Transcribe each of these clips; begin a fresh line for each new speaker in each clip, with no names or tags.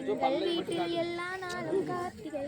எங்கள் வீட்டில் எல்லா நாளும் கார்த்திகை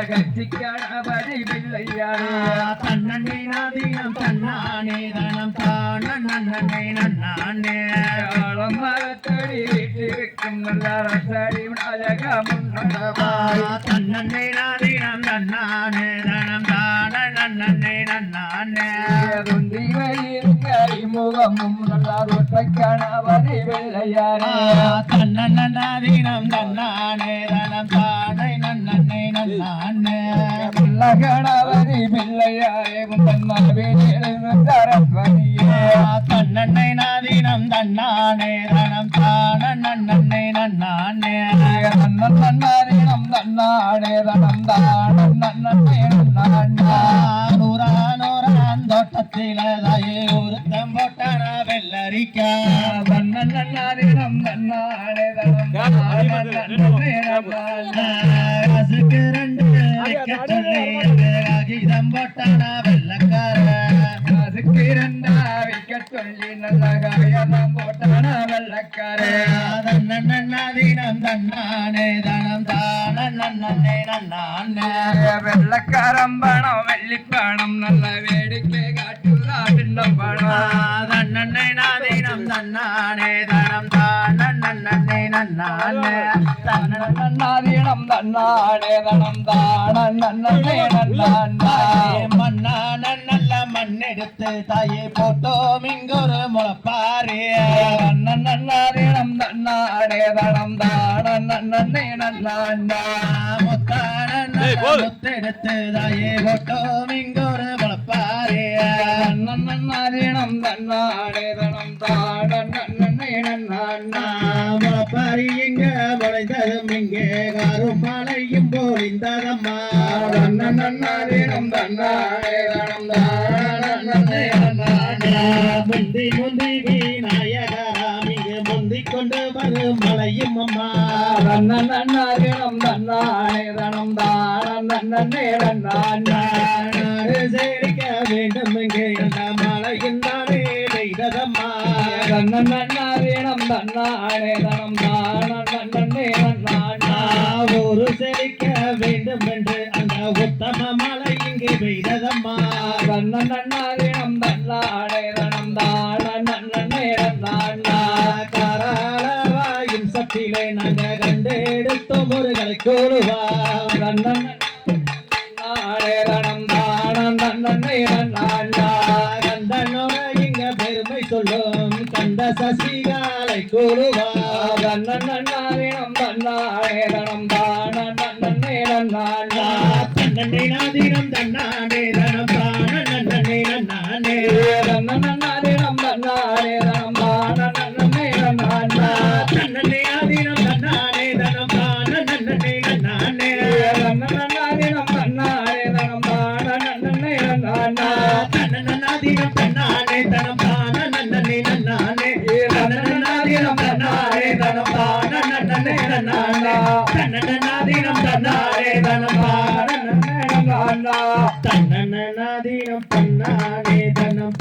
கட்சிக்கானபடி பிள்ளையாரே தன்னே நாதீனம் தன்னானே தனம் தானே நன்னானே ஆழம் மரத்தடி வீட்டிருக்கும் நல்ல தன்னே நாதீனம் தன்னானே தனம் தானே நன்னானே முகமும் நல்ல பிள்ளையாரே தன்னே நாதீனம் தன்னானே தனம் தானே நன்னே நன்னானே கணவரி பிள்ளையாரே சரஸ்வதியே தன்னே நாதீனம் தன்னானே தனம் தானே நன்னானே தன்னாதீனம் தன்னானே தனம் தானே நூறான் தோட்டத்திலே ஒருத்தம் போட்டான வெள்ளரிக்கா தன்னாதீனம் தன்னானே தனம் ரெண்டு காகிதம் போட்டான வெள்ளக்கார அதுக்கு இரண்டா விக்க சொல்லி நல்ல காகிதம் போட்டான வெள்ளக்கார நன்னதீனம் தன்னானே தனம் தானே நன்னானே வெள்ளக்காரம் பணம் வெள்ளிப்பணம் நல்ல வேடிக்கை காட்டுதா பின்னம் பணம் தன்னே நாதீனம் தன்னானே தனம் தானே நன்னானே தன்னாதீனம் தன்னானே தனம் தானே மண்ணான நல்ல மண்ணெடுத்து தாயை போட்டோம் இங்கொரு முளப்பாரு நன்னாதீனம் தன்னானே தனம் தானே முத்தெடுத்து தாயை போட்டோம் இங்கொரு முளப்பாரு நன்னாதீனம் தன்னானே தனம் தானே முளப்பாரி இங்க முளைந்ததும் இங்கே காரும் மழையும் போலிந்ததம்மா நன்னாதீனம் தன்னானே தனம் தானே முந்தி விநாயகராம் இங்கு முந்திக் கொண்டு வரும் மலையும் அம்மா நன்னாதீனம் தன்னானே தனம் தானே சேரிக்க வேண்டும் இங்கே அந்த மலையும் தானே பெய்ததம்மா நன்னாதீனம் தன்னானே தனம் தானே ஒரு செழிக்க வேண்டும் என்று அந்த உத்தம மலை இங்கு பெய்ததம்மா நன்னாதீனம் தன்னானே தனம் தானே காராளவாயும் சத்திலே நாங்கள் கண்டு எடுத்தோம் முருகலை கூறுவா நானே தனம் தானே கந்தனோட இங்க பெருமை சொல்லும் கந்த சசிகாலை கூறுவா நன்னாதீனம் தன்னானே தனம் தானே நாதீனம் தன்னானே தனம் தானே நன்னாதீனம் தன்னானே தனம் தானே தன்னே ஆதீனம் தன்னானே தனம் தானே நன்னாதீனம் தன்னானே தனம் தானே தன்னாதீனம் தன்னானே தனம் தானே நன்னாதீனம் தன்னானே தனம் தானே தன்னதீனம் தன்னானே தனம் தன்னதீனம் தன்னானே தனம்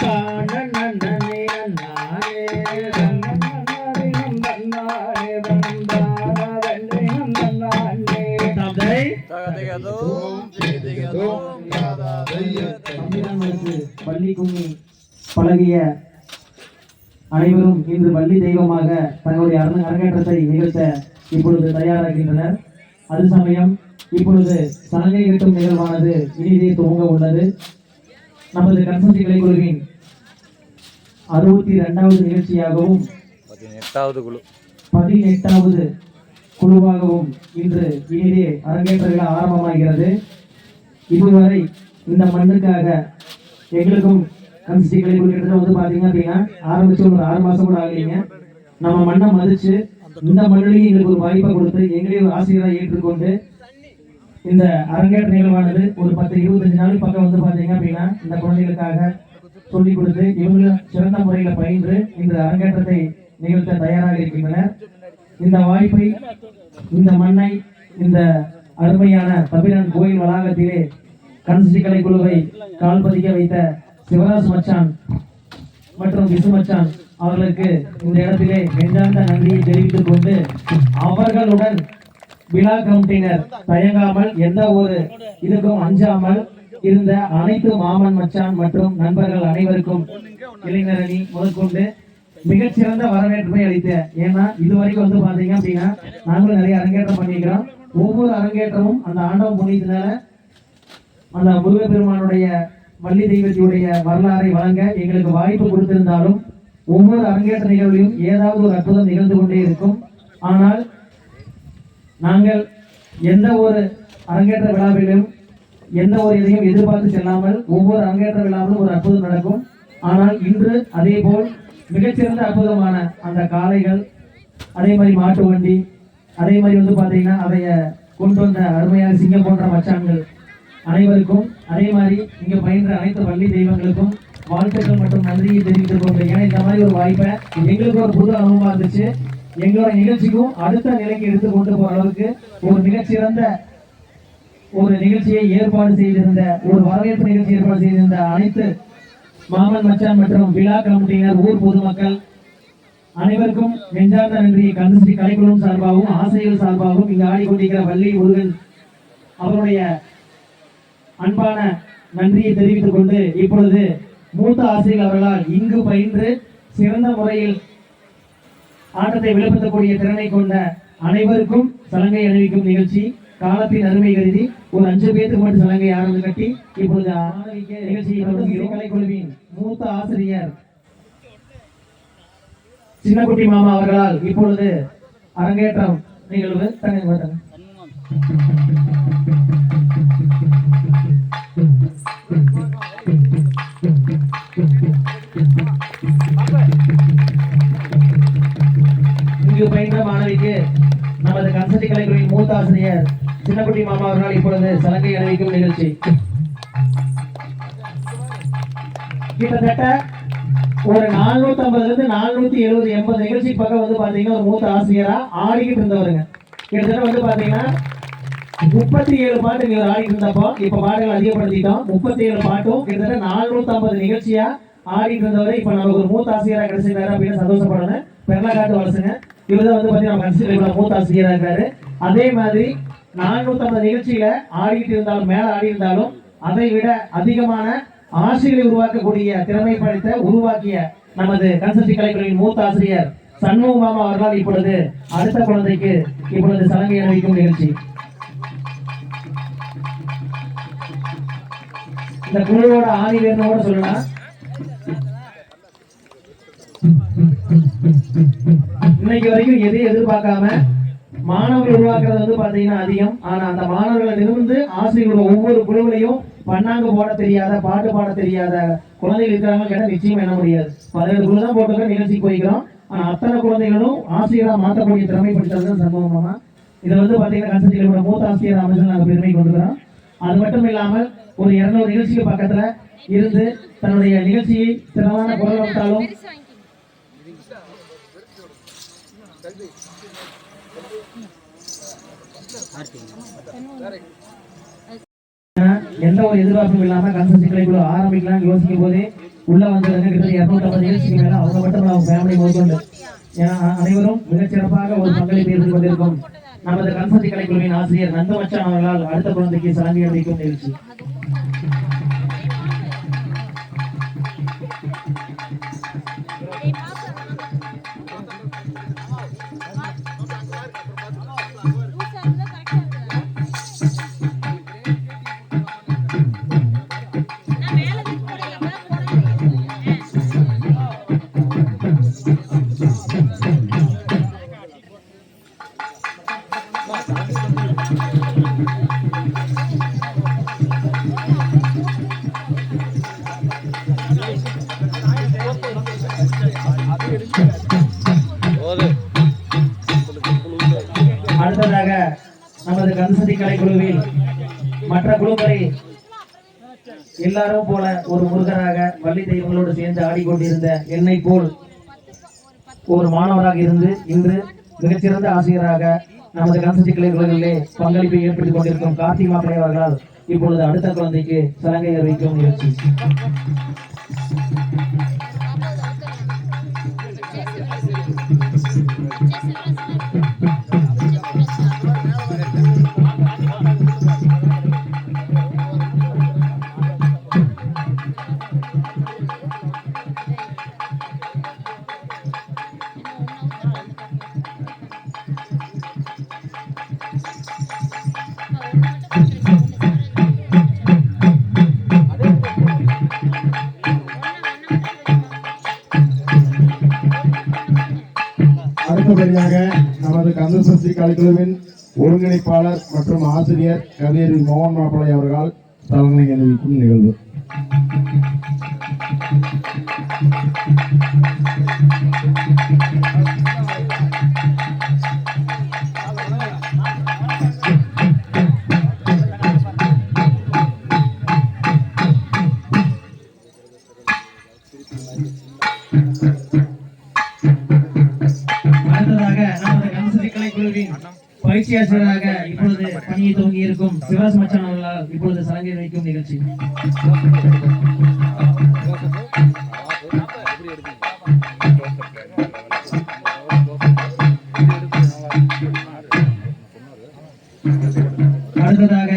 தானே
பள்ளி கும்மி பழகிய அனைவரும் இன்று வள்ளி தெய்வமாக தங்களுடைய அரங்கேற்றத்தை நிகழ்த்த இப்பொழுது தயாராகின்றனர். அது சமயம் இப்பொழுது சலங்கை கட்டும் நிகழ்வானது இனிதே துவங்க உள்ளது. நமது கன்சல்டி கலைக்குழுவின் 62வது நிகழ்ச்சியாகவும் 18வது குழுவாகவும் இன்று இனிதே அரங்கேற்ற விழா ஆரம்பமாகிறது. இதுவரை இந்த மண்ணுக்காக எங்களுக்கும் கன்சல்டி கலைக்குழு கிட்டத்தட்ட வந்து பாத்தீங்க அப்படின்னா ஆரம்பிச்சு ஒரு 6 மாசம் கூட ஆகலைங்க. நம்ம மண்ணை மதிச்சு இந்த மண்ணிலேயே எங்களுக்கு ஒரு வாய்ப்பை கொடுத்து எங்களையும் ஒரு ஆசிரியராக ஏற்றுக்கொண்டு இந்த அரங்கேற்ற நிகழ்வானது ஒரு 10-25 நாள் பக்கம் வந்து பாத்தீங்க அப்படின்னா இந்த குழந்தைகளுக்காக சொல்லிக் கொடுத்து இவங்களும் சிறந்த முறையில பயின்று இந்த அரங்கேற்றத்தை நிகழ்த்த தயாராக இருக்கின்றனர். இந்த வாய்ப்பை, இந்த மண்ணை, இந்த அருமையான தபிரான் கோயில் வளாகத்திலே கன்சல்டி கலைக்குழுவை கால் பதிக்க வைத்த சிவராஜ் மச்சான் மற்றும் விசு மச்சான் அவர்களுக்கு இந்த இடத்திலே நெஞ்சார்ந்த நன்றியை தெரிவித்துக் கொண்டு அவர்களுடன் விழா கமிட்டியினர் தயங்காமல் எந்த ஒரு இதுக்கும் அஞ்சாமல் இருந்த அனைத்து மாமன் மச்சான் மற்றும் நண்பர்கள் அனைவருக்கும் இளைஞரணி முதற்கொண்டு மிகச்சிறந்த வரவேற்பை அளித்த. ஏன்னா இதுவரைக்கும் வந்து பாத்தீங்க அப்படின்னா நாங்களும் நிறைய அரங்கேற்றம் பண்ணிக்கிறோம். ஒவ்வொரு அரங்கேற்றமும் அந்த ஆண்டவ புண்ணியத்தினால அந்த முருகப்பெருமானுடைய வள்ளி தெய்வத்தினுடைய வரலாறை வழங்க எங்களுக்கு வாய்ப்பு கொடுத்திருந்தாலும் ஒவ்வொரு அரங்கேற்ற நிகழ்விலும் ஏதாவது ஒரு அற்புதம் நிகழ்ந்து கொண்டே இருக்கும். ஆனால் நாங்கள் எந்த ஒரு அரங்கேற்ற விழாவிலும் எந்த ஒரு இதையும் எதிர்பார்த்து செல்லாமல் ஒவ்வொரு அரங்கேற்ற விழாவிலும் ஒரு அற்புதம் நடக்கும். ஆனால் இன்று அதே போல் மிகச்சிறந்த அற்புதமான அந்த காளைகள், அதே மாதிரி மாட்டு வண்டி, அதே மாதிரி வந்து பார்த்தீங்கன்னா அதைய கொண்டு வந்த அருமையான சிங்கம் போன்ற மச்சான்கள் அனைவருக்கும், அதே மாதிரி இங்க பயின்ற அனைத்து பள்ளி தெய்வங்களுக்கும் வாழ்த்துக்கள் மற்றும் நன்றியை தெரிவித்துக் கொண்டு, ஏன்னா இந்த மாதிரி ஒரு வாய்ப்பை எங்களுக்கு ஒரு புது அனுபவமா இருந்துச்சு. எங்களோட நிகழ்ச்சிக்கும் அடுத்த நிலைக்கு எடுத்து கொண்டு போற அளவுக்கு ஒரு மிகச்சிறந்த ஒரு நிகழ்ச்சியை ஏற்பாடு செய்திருந்த, ஒரு வரவேற்பு நிகழ்ச்சி ஏற்பாடு செய்திருந்த அனைத்து மாமன் மச்சான் மற்றும் விழா கமிட்டியினர், ஊர் பொதுமக்கள் அனைவருக்கும் நெஞ்சார்ந்த நன்றியை கன்சல்டி கலைக்குழு சார்பாகவும் ஆசிரியர்கள் சார்பாகவும் இங்கு ஆடிக்கொண்டிருக்கிற வள்ளி முருகன் அவருடைய அன்பான நன்றியை தெரிவித்துக் கொண்டு இப்பொழுது மூத்த ஆசிரியர்கள் அவர்களால் இங்கு பயின்று சிறந்த முறையில் ஆட்டத்தை வெளிப்படுத்தக்கூடிய திறனை கொண்ட அனைவருக்கும் சலங்கை அணிவிக்கும் நிகழ்ச்சி. காலத்தின் அருமை கருதி ஒரு 5 பேருக்கு மட்டும் சலங்கை ஆரம்பி கட்டி இப்பொழுது நிகழ்ச்சியை கலைக்குழுவின் மூத்த ஆசிரியர் சின்னக்குட்டி மாமா அவர்களால் இப்பொழுது அரங்கேற்றம் நிகழ்வு இங்கு பயின்ற மாணவிக்கு நமது கன்சல்டி கலைக்குழுவின் மூத்த ஆசிரியர் சின்னக்குட்டி மாமா அவர்களால் இப்பொழுது சலங்கை அணிவிக்கும் நிகழ்ச்சி. கிட்டத்தட்ட ஒரு 450 இருந்து 470 நிகழ்ச்சி பக்கம் வந்து பாத்தீங்கன்னா ஒரு மூத்த ஆசிரியரா ஆடிக்கிட்டு இருந்தவருங்க. கிட்டத்தட்ட வந்து பாத்தீங்கன்னா 37 பாட்டு நீங்க ஆடிட்டு இருந்தப்போ இப்ப பாட்டுகள் அதிகப்படுத்திட்டோம். 37 பாட்டும் கிட்டத்தட்ட 450 நிகழ்ச்சியா ஆடிட்டு இருந்தவரை இப்ப நமக்கு ஒரு மூத்த ஆசிரியரா கிடைச்சிருக்காரு அப்படின்னு சந்தோஷப்படணும். பெருளா காட்டு வளசுங்க. இவர்தான் வந்து பாத்தீங்கன்னா நம்ம கன்சிடர் மூத்த ஆசிரியரா இருக்காரு. அதே மாதிரி 450 நிகழ்ச்சியில ஆடிட்டு இருந்தாலும் மேல ஆடி இருந்தாலும் அதை விட அதிகமான ஆசிரியர்களை உருவாக்கக்கூடிய திறமை படைத்த உருவாக்கிய நமது கன்சல்டி கலைக்குழுவின் மூத்த ஆசிரியர் சண்முக மாமா அவர்களால் இப்பொழுது அடுத்த குழந்தைக்கு இப்பொழுது சலங்கை அணிவிக்கும் நிகழ்ச்சி. இந்த குழுவோட ஆதி வேணும் கூட சொல்லலாம். இன்னைக்கு வரைக்கும் எதையும் எதிர்பார்க்காம மாணவர்கள் உருவாக்குறது வந்து பாத்தீங்கன்னா அதிகம். ஆனா அந்த மாணவர்களை நிமிர்ந்து ஆசிரியர்களோட ஒவ்வொரு குழுவிலையும் பண்ணாங்க போட தெரியாத, பாட்டு பாட தெரியாத குழந்தைகள் இருக்கிறாங்க கேட்டா நிச்சயம் என்ன முடியாது. 17 குழு தான் போட்டு நிகழ்ச்சிக்கு போய்க்கிறோம். ஆனா அத்தனை குழந்தைகளும் ஆசிரியரா மாற்றக்கூடிய திறமைப்படுத்துறது சம்பவமா. இதை வந்து பாத்தீங்கன்னா கன்சல்டிகளோட மூத்த ஆசிரியர் அமைச்சர் நாங்கள் பெருமை கொண்டுக்கிறோம். அது மட்டும் இல்லாமல் ஒரு 200 நிகழ்ச்சிக்கு பக்கத்துல இருந்து தன்னுடைய நிகழ்ச்சியை திறமான குரல் வந்தாலும் எந்த ஒரு எதிர்பார்ப்பும் இல்லாம கன்சல்டி கலைக்குழு ஆரம்பிக்கலாம் யோசிக்கும் போதே உள்ள வந்ததுங்க கிட்ட 250 நிகழ்ச்சிக்கு மேல அவங்க மட்டும் அவங்க ஃபேமிலி முதற்கொண்டு அனைவரும் மிகச்சிறப்பாக ஒரு பங்களிப்பு இருந்து கொண்டிருக்கும் நமது கன்சல்டி கலைக்குழுவின் ஆசிரியர் நந்த மச்சான் அவர்களால் அடுத்த குழந்தைக்கு சலங்கை அளிக்கும் நிகழ்ச்சி. அடுத்ததாக நமது கந்தசக்தி கலைக்குழுவில் மற்ற குழுக்களை எல்லாரும் போல ஒரு முருகராக வள்ளி தெய்வங்களோடு சேர்ந்து ஆடிக்கொண்டிருந்த என்னை போல் ஒரு மாணவராக இருந்து இன்று மிகச்சிறந்த ஆசிரியராக நமது கந்தசக்தி கலைக்குழுவிலே பங்களிப்பை ஏற்படுத்திக் கொண்டிருக்கும் கார்த்திக் மாப்பிள்ளை அவர்களால் இப்பொழுது அடுத்த குழந்தைக்கு சலங்கை அறிவிக்கும் நிகழ்ச்சி.
அடுத்தபடியாக நமது கந்தசக்தி கலைக்குழுவின் ஒருங்கிணைப்பாளர் மற்றும் ஆசிரியர் கவியரி மோகன் மாப்பிள்ளை அவர்களால் சலங்கை அறிவிக்கும் நிகழ்வு.
அடுத்ததாக நமது கந்தசக்தி கலைக்குழுவின் பயிற்சி ஆசிரியராக இப்பொழுது பணியை துவங்கி இருக்கும் சிவாஸ் மச்சான் அவர்களால் இப்பொழுது சலங்கை வைக்கும் நிகழ்ச்சி. அடுத்ததாக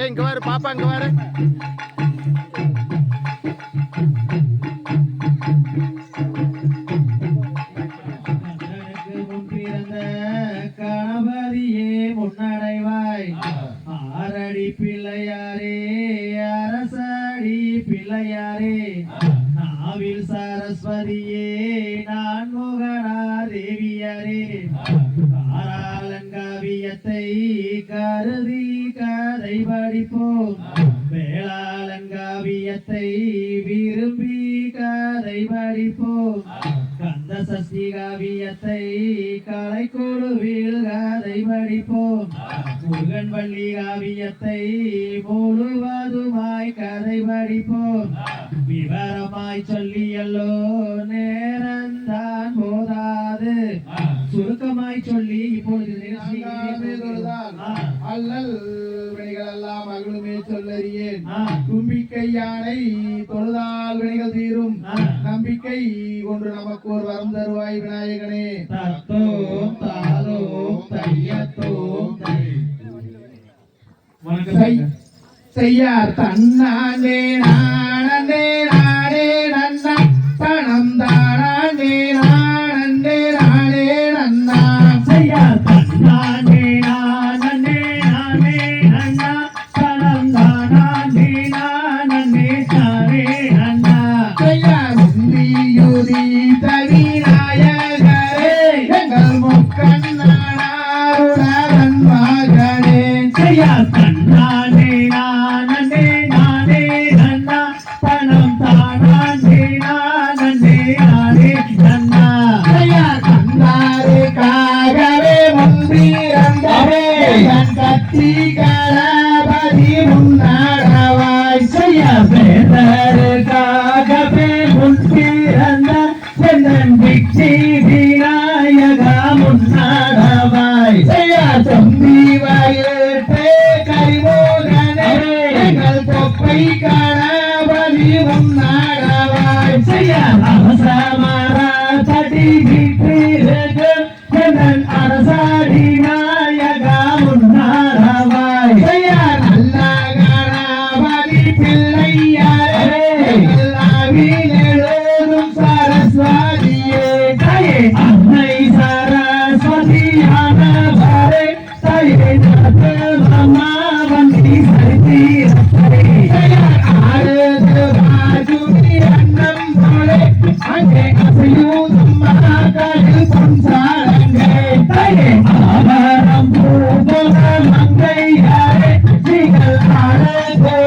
இங்க வாரு பாப்பா, இங்க வாரு.
கணபதியே முன்னடைவாய் ஆரடி பிள்ளையாரே அரசடி பிள்ளையாரே நாவில் சரஸ்வதியே நான் முகனா தேவியாரே காராலங்காவியத்தை கருதி கதை படிப்போம் வேளாலங்காவியத்தை விரும்பி கதை படிப்போம் கந்த சஷ்டி காவியத்தை கலைக்குழுவில் கதை படிப்போம் முருகன் வள்ளி காவியத்தை முழுவதுமாய் கதை படிப்போம் விவரமாய் சொல்லியல்லோ நேரந்தான் போதாது சுருக்கமாய் சொல்லி இப்பொழுது
அல்லல் வினைகள் எல்லாம் அகலுமே சொல்லறியேன். தும்பிக்கை யானை தொழுதால் வினைகள் தீரும். நம்பிக்கை கொண்டு நமக்கு ஒரு வரம் தருவாய் விநாயகனே.
தத்தோம் தாதோம் தையத்தோம்
செய்யார் தன்னானே நானே நானே நன்னா தனம் தானே நானே நானே நன்னா
செய்யார் தன்னானே நானே நானே நன்னா தனம் தானே நானே நானே நன்னா
செய்யார் உந்தியுதி தவிநாயகரே எங்கள் முக்கண்ணாருடன் மகனே.
செய்யார் தன்னானே நானே நானே நன்னா தனம் தானே நானே நானே நன்னா
செய்யார் கந்தாருக்காகவே முன்பிறந்தவே என் கத்தி கணபதி முன்னாடவாய்.
செய்யார் வேதருக்காகவே முன்பிறந்த எந்தன் விச்சி விநாயகா முன்னாடவாய்.
செய்யார் தம்பி வயிற்று கரிமோகனே எங்கள் தொப்பை கணபதி முன்னாடவாய்.
செய்யார் அவசமர தடி விட்டிருக்கு எந்தன் அரசாடி நாயகா முன்னாடவாய்.
செய்யார் நல்ல கணபதி பிள்ளையாரே எங்கள் அவிலெழுதும் சரஸ்வதியே.
தாயே அன்னை சரஸ்வதியானவரே தாயே மாமா வந்தி சரித்திரத்தை.
செய்யார் ஆறுது பாஜுடி அன்னம் போலே அங்கே அசையும் அம்மாக்களில் பொன்சாலங்கே
தாயே ஆவரம் பூபோல மங்கையாரே நீங்கள் ஆடே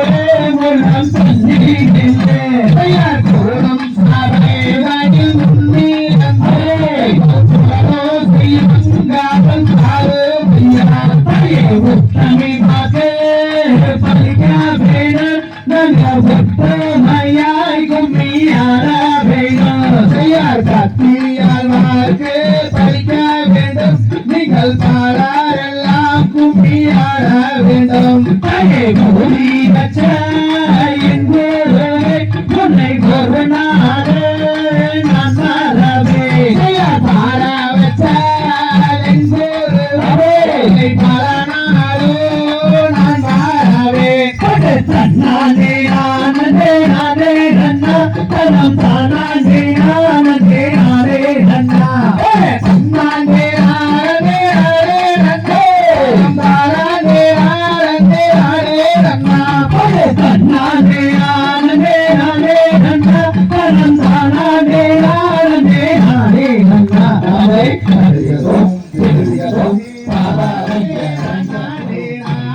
முலம் சந்திக்கின்றே
தயார் கோலம் சாவேதாயில் முன்னீரந்தே கோலோ செய்யுங்காவல் சாரு மையா
தாயே உத்தமி மாதே பலிக்க வேணும் நாங்கள் உத்தமையாய் கும்மியார வேணும்
தயார் கத்தியால் வாழ்க்கை பலிக்க வேண்டும் நீங்கள் பாடாரெல்லாம் கும்மியாட வேண்டும்
தாயே மூடி வச்ச என் குருவே உன்னை ஒரு நாடு நான் மறவே
தயார் பாட வச்ச எங்கூரை பலனாலோ நான் வாழவே
தன்னானே ஆனந்தே நானே நன்னா தனம் தானானே ஆனந்தே நானே நன்னா
நானே ஆனே ஆனே நன்னே நானே ஆனே ஆனே நன்னா
தன்னானே ஆனந்தே நானே நன்னா தனம் தானானே ஆனந்தே நானே நன்னா
அதை
தன்னானே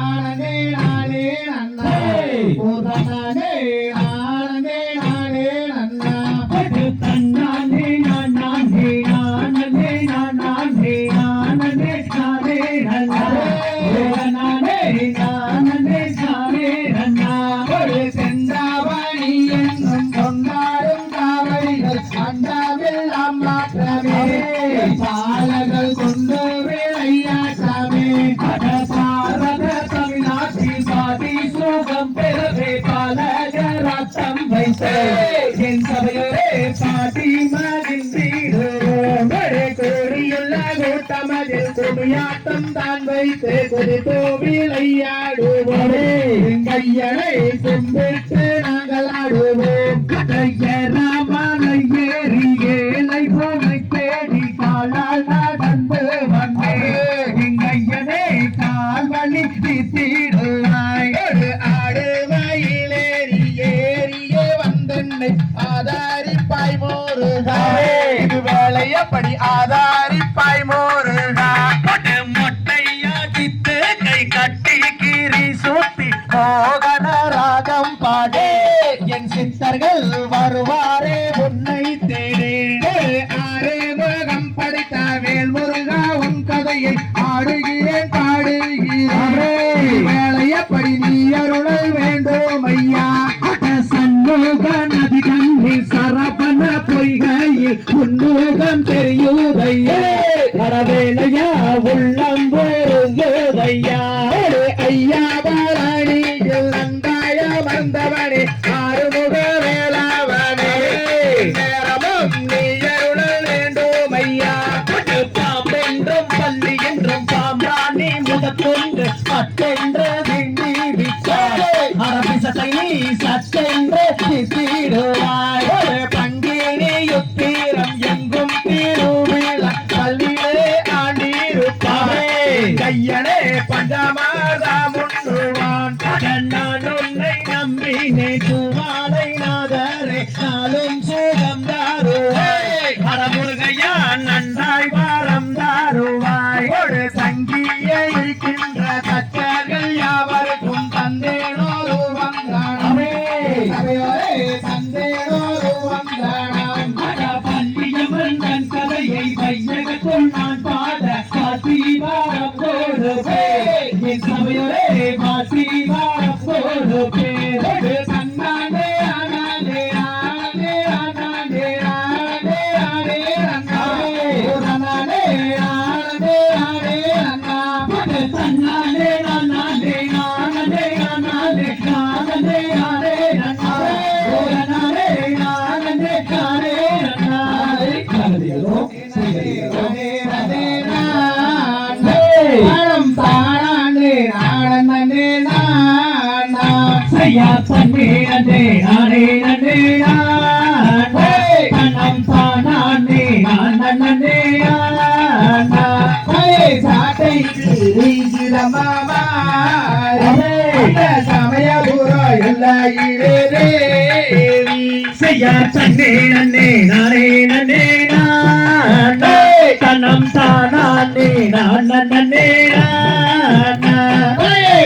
நானே நானே நானே நானே நானே நன்னா நானே நானே நானே நன்னா
செந்தாவணி என்னும் கொண்டாடும் காவடிகள் அண்டாவெல்லாம் மாற்றமே பாலகள் கொண்டு விளையாட்டமே
பாரத தமிழ்நாட்டில் பாதி சோகம் பெறவே பாலகராட்டம் வைத்தே என் சபையோரே பாட்டி மகிழ்ந்தீரோம்
கோடியுள்ள கூட்டமதில் குடியாட்டம் தான் வைத்து குதித்து விளையாடுவோமே கையனை கும்பிட்டு நாங்கள் ஆடுவோம்
ராமலை ஏறி ஏழை போனை தேடி காலால் நடந்து வந்தே எங்கையனே கால் வழி தீடுவாய்
ஆடு மயிலேறி ஏறியே வந்தென்னை ஆதாரிப்பாய் மோருகா இது வேலையப்படி ஆதாரிப்பாய் மோருகா
மொட்டையாடித்து கை கட்டி கீரி சூட்டி மோகன ராகம் பாடே என் சித்தர்கள் வருவாரே உன்னை தேடே
ஆறு முகம் படைத்த வேல் முருகா உன் கதையை ஆடுகிறேன் பாடுகிறேன் வேலையப்படி நீ அருளல் வேண்டும் ஐயா
சண்முக நதி கண்ணில் சரபன பொய்கையில் உன்முகம் தெரியுதையா வரவேலையா உள்ளம் பொருங்குதையா
ஐயா பாராணியில் நந்தாய வந்தவனே ஆறுமுக வேளாவனே நேரமும் நீ அருளல் வேண்டும் ஐயா
பாம்பென்றும் பள்ளி என்றும் பாம்பானி முதற்கொண்டு மற்றென்று விண்ணி விட்டாய் அரபி சட்டை நீ சட்டென்று திட்டிடுவாய்
பங்கினி யுத்திரம் எங்கும் திருவிழா பள்ளியிலே ஆண்டிருப்பாய் கையனே பஞ்சமாதா முன்னுவான்
நான் உன்னை நம்பினே துவாலை நாதரே நாளும் சுகம் தாருவாய்
அறமுருகையா நன்றாய் வாரம் தாருவாய் ஒரு சங்கிய இருக்கின்ற தச்சர்கள் யாவருக்கும் தந்தேனோரு வந்தானே சபையோரே தந்தேனோரு வந்தானாம்
பள்ளியமன் கதையை வையகத்துள் நான் பாட பாட்டி வாரம் போடுவே என் சபையோரே பாட்டி வாரம் போடுவே
தன்னானே ஆனானே ஆனே ஆனானே ஆனே ஆனே அண்ணானே ஆனே ஆனே ஆனே அண்ணா
தன்னானே நானே நானே நானே நானே நானே நானே நானே நானே செய்யா தன்னே நன்னே நானே நன்னே தன்னம் தானே நன்னே
சமயபுரம் எல்லையிலே தேவி
செய்ய ஐயா தன்னே நன்னே நானே நன்னே நானே தன்னம் தானே நான் நன்னே நானே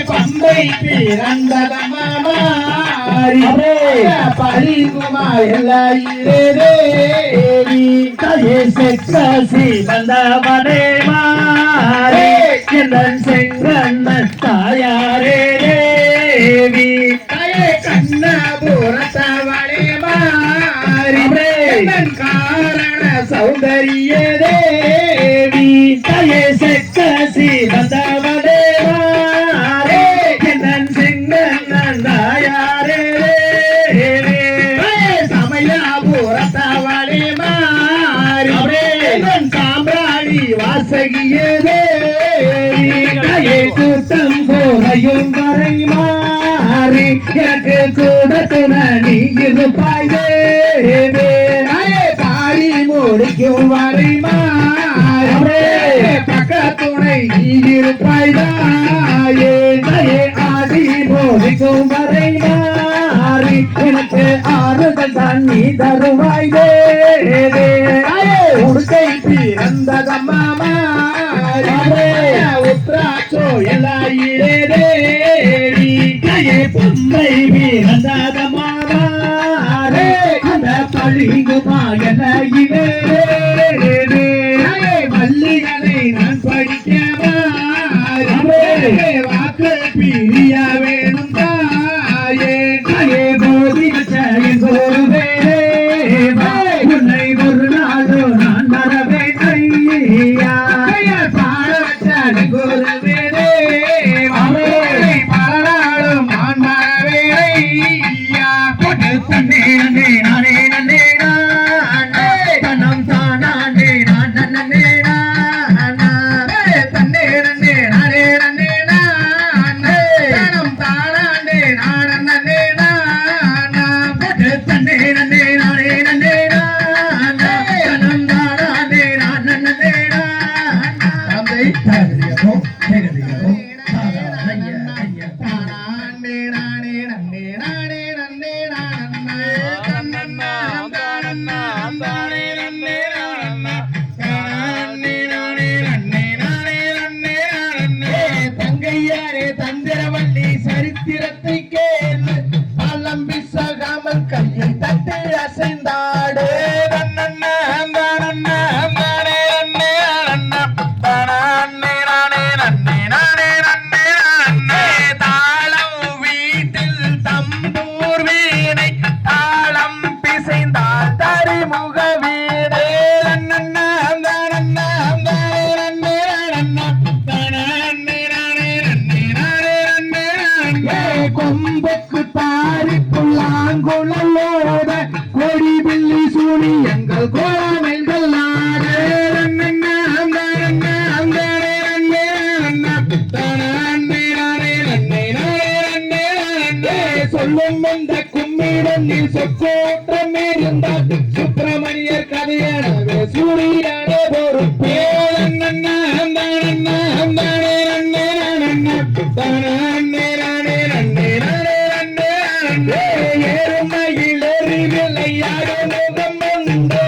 பம்பை பிறந்ததம்மா பரிகுமார் தேவி
கையே செக்கசி வந்தவனே மாறே என் செங்கண்ணன் தாயாரே தேவி
கையை கண்ணபுரத்தவளே மாறி காரண சௌந்தரிய தேவி
கையே செக்கசி வந்தவனே மாறே என் செங்கண்ணன் தாயாரே தேவி
சமயபுரத்தவளே மாறி சாம்ராணி வாசகிய தேவி
கையே கூட்டம் போரையும் வரை மாறி எனக்கு கூட துணை நீ இருப்பாய் தேவி
பாடி முடிக்கும் வரை மாறி பக்கத்துணை நீ இருப்பாய்தாயே
ஆடி போதிக்கும் வரை மாறி எனக்கு ஆறுதல் தண்ணி தருவாய் தேவே
உடுக்கை பிறந்ததம்மா உத்ராட்சோ எல்லாயிரே தேவி
கையே பொம்மை வீரந்தாத மாறே அந்த பழிங்குமா எல்லையிலே
மல்லிகளை நான் படிக்க வாக்கு பிரிய வேணும் தாயே
கையே போதிச்ச என் கோருவே உன்னை ஒரு நாளும் நான் மறவேன் ஐயா
பாடவச்சாடு குருவே பலநாளும் நான் மறவே ஐயா
தன்னே நன்னே நானே நன்னே நானே தன்னம் தானே நான் நன்னே நானா
தன்னே நன்னே நானே நன்னே நானே தனம் தானே நான் நன்னே நானா
தன்னே நன்னே நானே நன்னே நானா தன்னம் தானே நான் நன்னே நானா
தந்தை தகதியோ தகதியோ ஐயா ஐயா தானே நானே நன்னே நானே நன்னே நானே தன்னன்னா தானன்னா தானே நன்னே நானே தானே நானே நன்னே நானே நன்னே நானே தங்கையாரே தந்திரவள்ளி சரித்திரத்தை கேளு அலம்பி சகாமல் கையை தட்டி அசைந்தாடு தன்னன்னா தானன்னா தானே நன்னே நானே தானே நானே நன்னே நானே நன்னே நானே தாளம் வீட்டில் தம்பூர் வீணை தாளம் பிசைந்தால் தரிமுக வீணை நன்னன்னா தானன்னா தானே நன்னே நானே தானே நானே நன்னே நானே நன்னே நானே கொம்புக்கு தாரி புல்லாங்குழலோட கொடி பில்லி சூடி எங்கள் கோலமைகள் நாடு நன்னன்னா தானன்னா தானே நன்னே நானே தானே நானே நன்னே நானே நன்னே நானே சொல்லும் அந்த கும்மிடனில் சொற்கோட்டம் இருந்தால் சுப்பிரமணியர் கதையனவே சூரியனே பொறுப்பே நன்னன்னா தானன்னா தானே நன்னே நானே தானே நானே நன்னே நானே நன்னே நானே ஏறுமையில் ஏறி விளையாடு முகம் உண்டு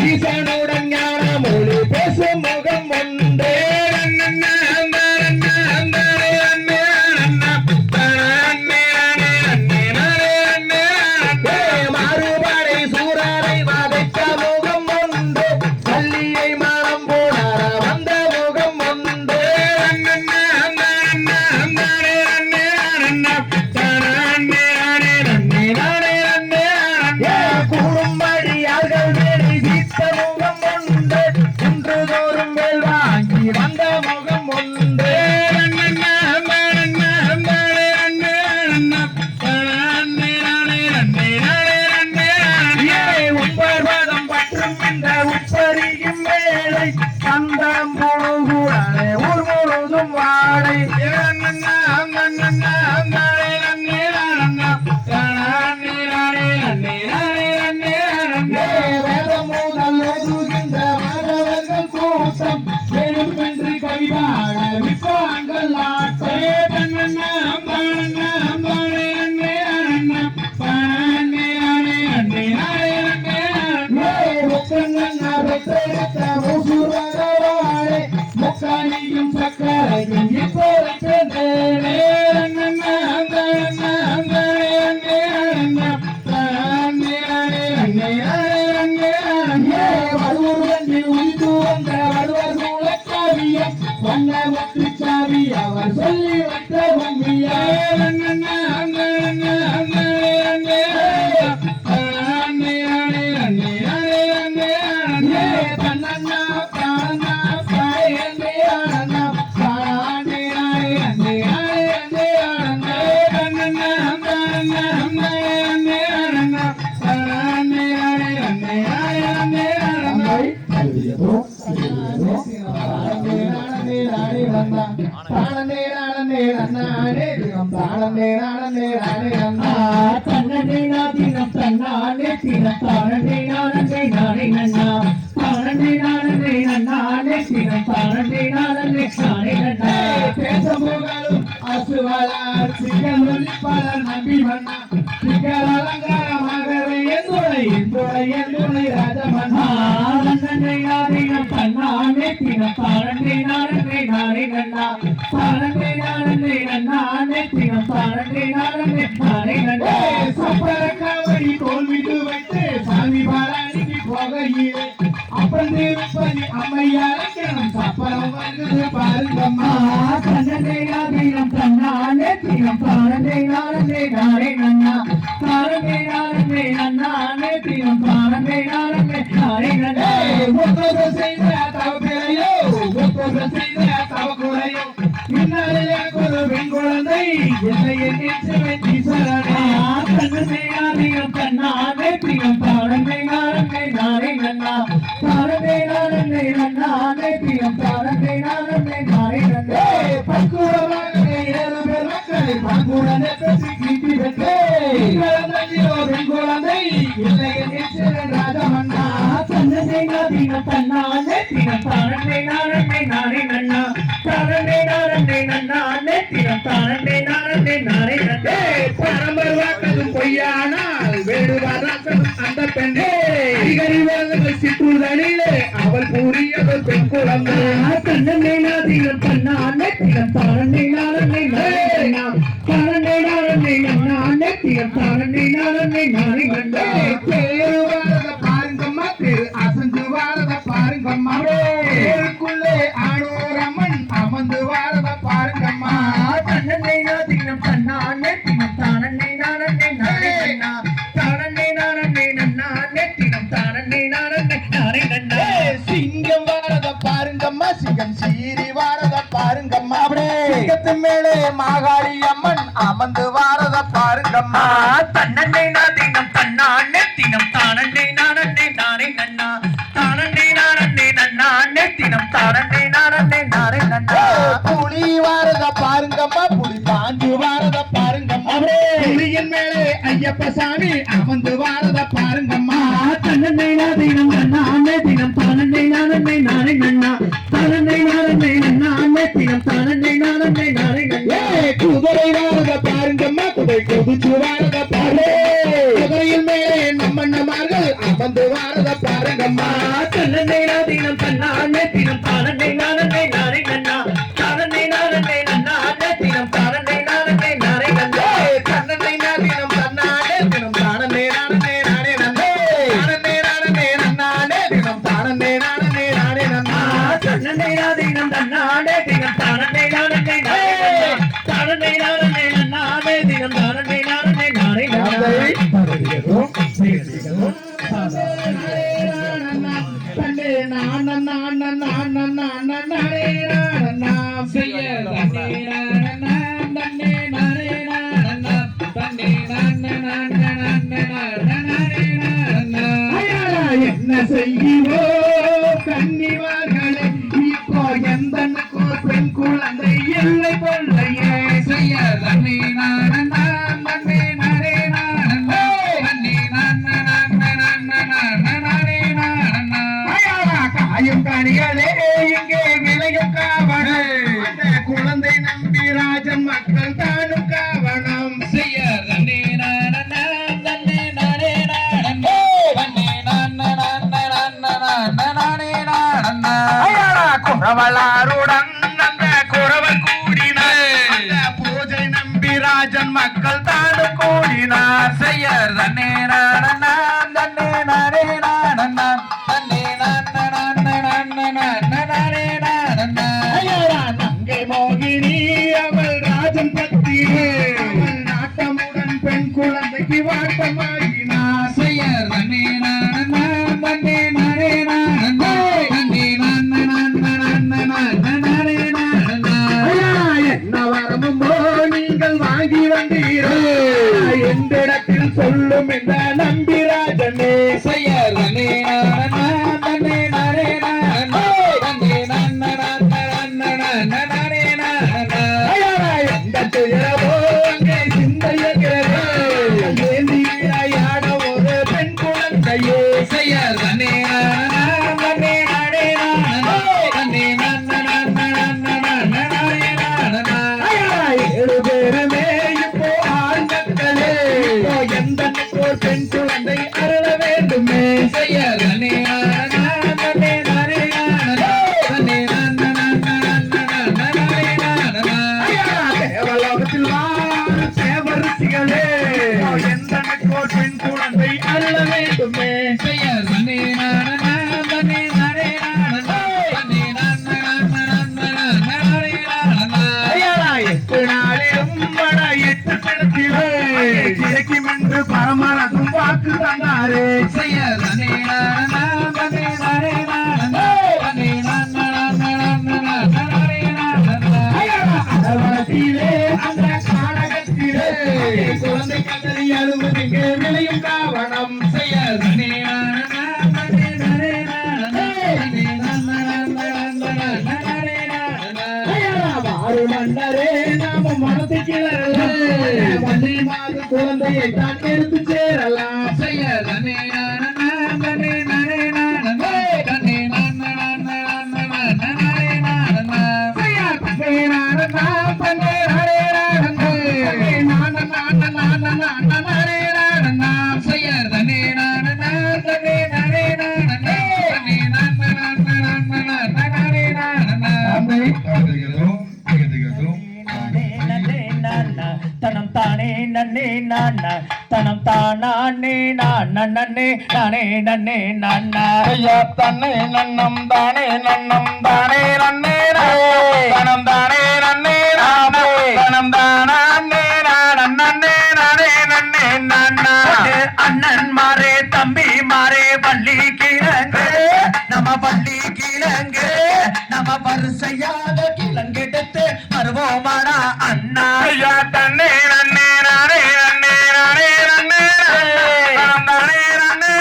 ஈசனுடன் ஞான மொழி பேசும் முகம் உண்டு நன்னன்னா தானன்னா தானே நன்னே நானே தானே நானே நன்னே நானே மாறுபாடை சூரரை வதைத்த முகம் உண்டு பள்ளியை மனம் போனார வந்த முகம் உண்டு நன்னன்னா தானன்னா தானே நன்னே நானே தானே நானே நன்னே நானே குடும்படியார்கள் வேலை சீத்த முகம் உண்டு குன்றுதோறும் மேல் வாங்கி வந்த முகம் உண்டு நன்னன்னா தானன்னா தானே நன்னே தானே நானே நன்னே நானே உப்பர்வதம் பற்றும் இந்த உப்பரியும் வேலை சந்தம் புழுகுடனே ஊர் முழுதும் வாழை நன்னன்னா தானன்னா தானே நன்னே தானே நானே நன்னே நானே நன்னே வேதம் முதல் ஓதுகின்ற மாதவர்கள் கூட்டம் வெறுப்பின்றி கவிபாட விப்பாங்கள் ஆட்டே தன்னன்னா தானன்னா தானே நன்னே தானே நானே நன்னே நானே பெற்றெடுத்த மூசூர் வரவாளே முக்காணியும் சக்கரையும் இப்போது பெற்றேனே சாவி அவர் சொல்லி வைத்த பூமியா தோல்விட்டு வைத்து சாமி பாராணிக்கு போகையிலே அப்பன் திருப்பதி அம்மையாரம் சப்பரம் வந்து பாருங்கம்மா செய்த தவக்குறையோ செய்த தவக்குறையோ பின்னாலே ஒரு பெண் குழந்தை என்னை பொய்யானால் வேடுவாராக்கள் அந்த பெண்ணே சிற்றுதலிலே அவள் கூறியவள் பெண் குழந்தை பாருங்கம்மா திரு அசஞ்சு வாரத பாருங்கம்மா பேருக்குள்ளே ஆனோரம்மன் அமர்ந்து வாரத பாருங்கம்மா சிங்கம் வாரத பாருங்கம்மா சிங்கம் சீரி வாரத பாருங்கம்மா சிங்கத்து மேலே மாகாளி அம்மன் அமர்ந்து வாரத பாருங்கம்மா தன்னே நாதினம் தன்னானே தினம் தானே நானே நானே நன்னா தானே நானே நன்னானே தினம் தானே நானே நானே நன்னா புலி வாரத பாருங்கம்மா புலி பாஞ்சு வாரத பாருங்கம்மா புலியின் மேலே ஐயப்ப சாமி அமர்ந்து வாரத பாருங்கம்மா தன்னே நாதினம் தன்னானே தினம் தானே நானே நானே நன்னா தானே நானே நன்னானே தினம் தானே நானே நானே நன்னா குதிரை வாரத பாருங்கம்மா குதிரை குதிச்சு வாரத பாரு குதிரையின் மேலே நம்மண்ணமார்கள் அமர்ந்து வாரத பாருங்கம்மா தன்னே நாதினம் தன்னானே தினம் தானே நானே நானே நன்னா தானே நானே நன்னானே தினம் தானே நானே நானே நன்னா தன்னே நாதினம் தன்னானே தினம் தானே நானே நானே நன்னா தானே நானே நன்னானே தினம் தானே நானே நானே நன்னா தன்னே நாதினம் தன்னானே தினம் தானே நானே நானே தானே நானே நன்னானே தினம் தானே நானே நானே என்ன செய்வோ கன்னிவார்களே இப்போ எந்த பெண் குழந்தை இல்லை கொள்ளையே செய்ய தண்ணி காயும் கனிகளே இங்கே விளையும் காவணம் அந்த குழந்தை நம்பி ராஜன் மக்கள் தானும் காவணம் செய்ய காயும் பிரபலாருடன் அந்த குறவர் கூடினார் அந்த பூஜை நம்பி ராஜன் மக்கள் தாடு கூடினார் செய்யர் தன்னே நானண்ணான் தன்னே நானே நானண்ணான் தன்னே நானே நானண்ணான் நங்கை மோகினி அவள் ராஜன் பத்தியே அவள் நாட்டமுடன் பெண் குழந்தைக்கு வாட்டமாகினார் செய்யர் தன்னே நானண்ணான் தன்னே நானே நானண்ணான் தன்னே என்ன வரமும்போ நீங்கள் வாங்கி வந்தீரோ எந்திடத்தில் சொல்லும் இந்த நம்பிராஜனே செய்யர் தன்னே நானண்ணான் தன்னே நானே நானண்ணான் தன்னே நானே நானண்ணான் எந்த துயரவோ அங்கே சிந்தையகிறது ஏந்தியாட ஒரு பெண் குழந்தையே செய்யர் தன்னே நானண்ணான் தன்னே நானே நானண்ணான் தன்னே ஏழு பேருமே இப்போ ஆண்களே எந்த பெண் குழந்தை அருள வேண்டுமே செய்யர் தன்னே நானண்ணான் தன்னே நானே நானண்ணான் தன்னே தேவலோகத்தில் வாழும் தேவரிசிகளே எந்த பெண் குழந்தை அருள வேண்டுமே செய்யர் தன்னே நானண்ணான் தன்னே நானே நானண்ணான் தன்னே எட்டு நாளிலும் மழை எட்டு தினத்திலே கிடைக்கும் என்று பரமரசும் வாக்கு தந்தாரே செய்யர் தன்னே நானண்ணான் தன்னே நானே நானண்ணான் தன்னே அதவரத்திலே அந்த கானகத்திலே குழந்தை கதறி அழுவதுக்கு விளையும் காவணம் செய்யர் தன்னே நானண்ணான் தன்னே நானே வாரு மன்னரே நாம மனத்தை கிளறலாம் வள்ளி மாது குழந்தையை தான் எடுத்து சேரலாம் செய்யர் தன்னே நானண்ணான் தன்னே நானே நானண்ணான் தன்னே செய்யர் தன்னே நானண்ணான் தன்னே நானே நானண்ணான் செய்யர் தன்னே நானண்ணான் தன்னே நானே
தனம் தானே நன்னே நான தனம் தானே நானே நானே நன்னே நானா
தன்னை நன்னம் தானே நன்னம் தானே நன்னே தனம் தானே நன்னே தனம் தானே நன்னே நானே நன்னே நானா அண்ணன் மாறே தம்பி மாறே வள்ளி கிழங்கு நம்ம வள்ளி கிழங்கு நம்ம வரிசையாக கிழங்கெடுத்து வருவோமாடா அண்ணா தன்னே நன்னே நானே நன்னே நானே நன்னே தனம் தானே நன்னே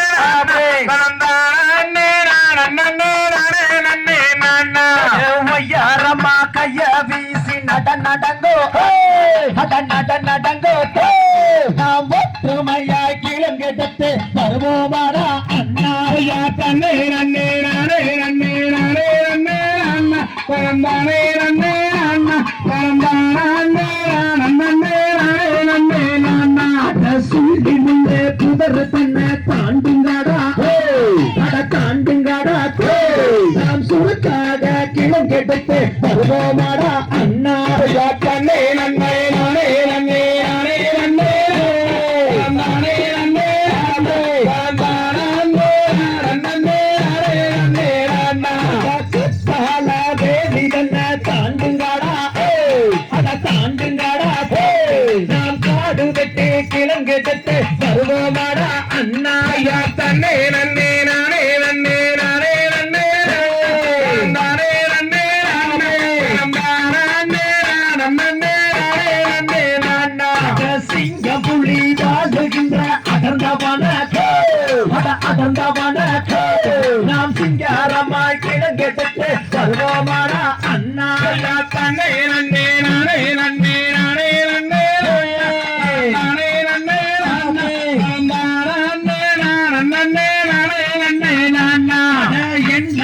தனம் தானே நன்னே நானே நன்னே நானா
ஒய்யாரமா கைய வீசி நடங்கோ நடங்கோ நாம் ஒற்றுமையாய் கிழங்கெடுத்து வருவோமாடா அண்ணா
தன்னே நன்னே நானே நன்னே நானே நன்னே அண்ணா பரந்தானே நன்னே அண்ணா பரந்தானே நன்னே நானே நன்னே நானா
சூழ்கி முன்னே புதர் தன்னை தாண்டுங்காடா அட தாண்டுங்காடா நாம் சுருக்காக கிழங்கெடுத்து வருவோமாடா அண்ணா
தன்னே நன்னே நானே நன்னே நானே நன்னே நானே நன்னே பரந்தானே நன்னே நானே நன்னே நானா
பால தேவி தன்னை தாண்டுங்காடா அட தாண்டுங்காடா நாம் காடு வெட்டி கிழங்கெடுத்து வருவோமாடா அண்ணா
தன்னே நன்னே நானே நன்னே நானே நன்னே நானே நன்னே நன்னே நன்னே நானா
சிங்க புலி வாழுகின்ற அடர்ந்தவன நாம் சிங்காரமாய் கிழங்கெடுத்து வருவோமாடா அண்ணா
தன்னே நன்னே நானே நன்னே நானே நன்னே நானே நன்னே நன்னே நானே நன்னே நானா
என்ன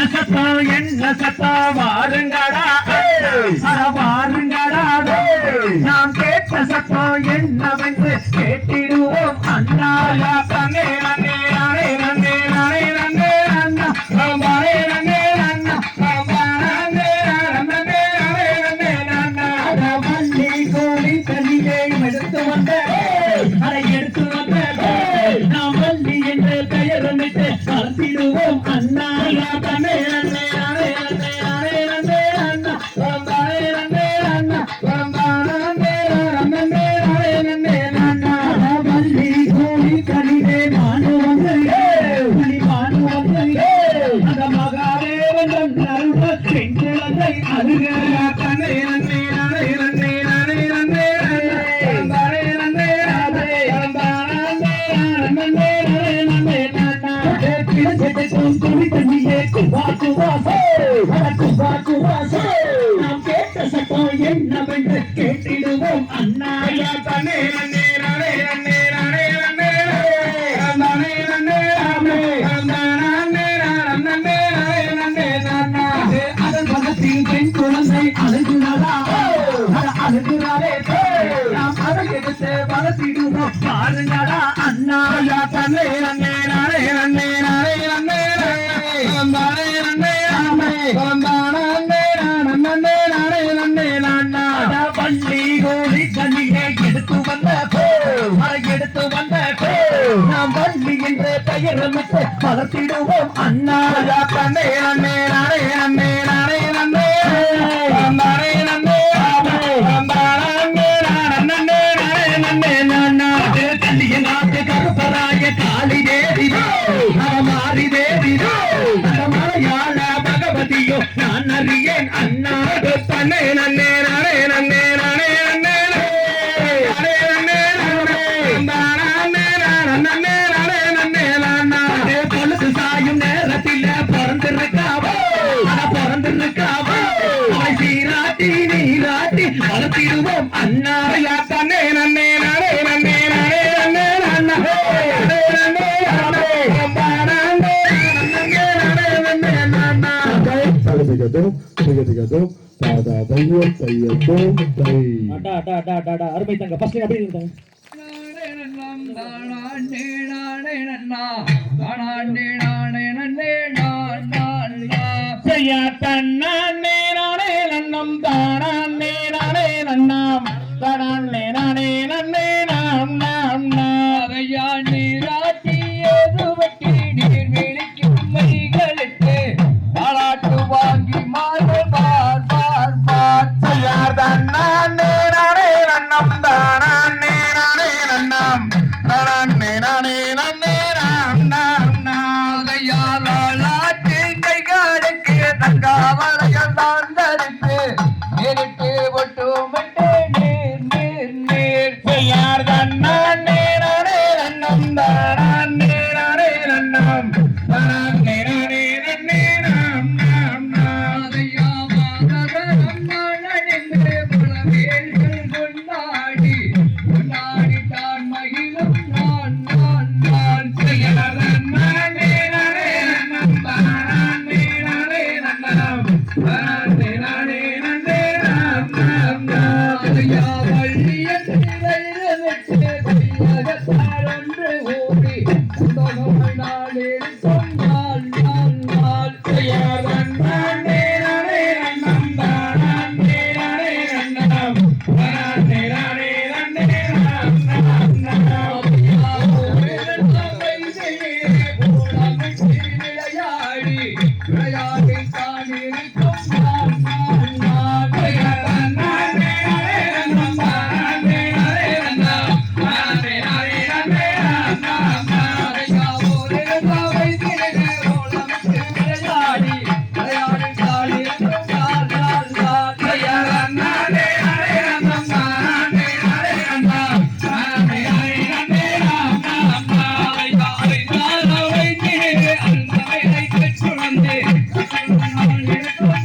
சத்தம் வாருங்கடா வாருங்கடா நாம் கேட்ட சத்தம் என்னவென்று கேட்டிடுவோம் அண்ணா
தன்னே நன்னே நானே நன்னே நானே நன்னே அண்ணா நன்னே நன்னே அண்ணா நன்னே தன்னே நன்னே நானே நன்னே நானே நன்னே நன்னா தானே நன்னே நன்னா தானே நன்னே நன்னே நானே நன்னே நன்னா
வள்ளி கோழி கனிவே மானு வந்தே வள்ளி மானு வந்தே அந்த மகாதேவன் அருள் செஞ்சலதை அருக
தன்னே நன்னே நானே நன்னே நானே நன்னே தானே நன்னே நானே நன்னே நன்னே நன்னா
துணி தண்ணியே குவா குவாசே குவா குவாசே நாம் கேட்ட சட்டம் என்னவென்று கேட்டிடுவோம் அண்ணா
தன்னே நன்னே நானே நன்னே நானே நன்னே தானே நன்னே நானே நன்னே நன்னே நன்னா
அதன் பக்கத்தில் பெண் குழந்தை அழுகுறாளா அழுகுறாளே நாம் அதை எடுத்து வளர்த்திடுவோம் பாருங்களா அண்ணா
தன்னே நன்னே நானே நன்னே நானே நன்னே தானே நன்னே நன்னே நானே நன்னே நன்னா
பள்ளி கோழி கண்ணியை எடுத்து வந்த எடுத்து வந்த நாம் பள்ளி என்ற பெயரமிட்டு வளர்த்திடுவோம் அண்ணா
தன்னே நன்னே நானே நன்னே நானே நன்னே தானே நன்னே நன்னே நன்னா
கல்லிய நாட்டு கருப்பராய காளி தேவி மாறி தேவி மலையாள பகவதியோ நான் அறியேன் அண்ணா
தன்னே நன்னே நானே நன்னே நானே நன்னே நானே நன்னே நன்னே நானே நன்னே நன்னா
பொழுது சாயும் நேரத்தில் பிறந்திருக்காவோ பிறந்திருக்காவோ சீராட்டி நீராட்டி வளர்த்திடுவோம் அண்ணா
தன்னே நன்னே நானே நன்னே நானே நன்னே நன்னா
அருமை தங்க ஃபர்ஸ்ட் அப்படி இருந்தாங்க
தன்னே நானே நன்னம் தானே நானே நன்னாம் தானே நானே நன்னே நாம் நாம் நாரையா நீராட்டியது வட்டி நீர் விழிக்கும் மைகளுக்கு பாலாட்டு வாங்கி மாறு பார் பார் பார் செய்யார் தன்னே நானே நன்னம் தானே நானே நன்னாம் தானே நானே நன்னே நாம் நாம் நாரையாளாட்டு கைகளுக்கு தங்காவளையல் தான் தரித்து நேரிட்டு ஒட்டுமிட்டு நீர் நீர் நீர் செய்யார் தன்னே நானே நன்னம் தானே நானே நன்னம் தானே நானே நன்னே நாம் நாம் நாரையா வாகனம் நடிந்து புலவேல்கள் கொண்டாடி கொண்டாடி தான் மகிழும் நான் நான் நான் செய்யார் தன்னே நானே நன்னம் தானே நானே நன்னம் தானே நானே நன்னே நாம் நாம் நாரையா வள்ளியன் வைரவிட்டு கையகத்தால் ஒன்று ஓடி சந்தோஷம் நாளில் சொன்னால் நாள் நாள் செய்யார் தன்னே நானே நன்னம் தானே நானே நன்னம் தானே நானே நன்னே நாம் நாம் நாரையா விளையாடி விளையாடி தான் இருக்கும் நான் நான் நான் செய்யார் தன்னே நானே நன்னம் தானே நானே நன்னம் தானே நானே நன்னே நாம் நாம் நாரையா விளையாடி விளையாடி தான் இருக்கும் நாள் நாள் நாள் செய்யார் தன்னே நானே நன்னம் தானே நானே நன்னம் தானே நானே நன்னே நாம் நாம் நாரையா அவை திரு அந்த வயதை பெற்றுணர்ந்து இருக்கும்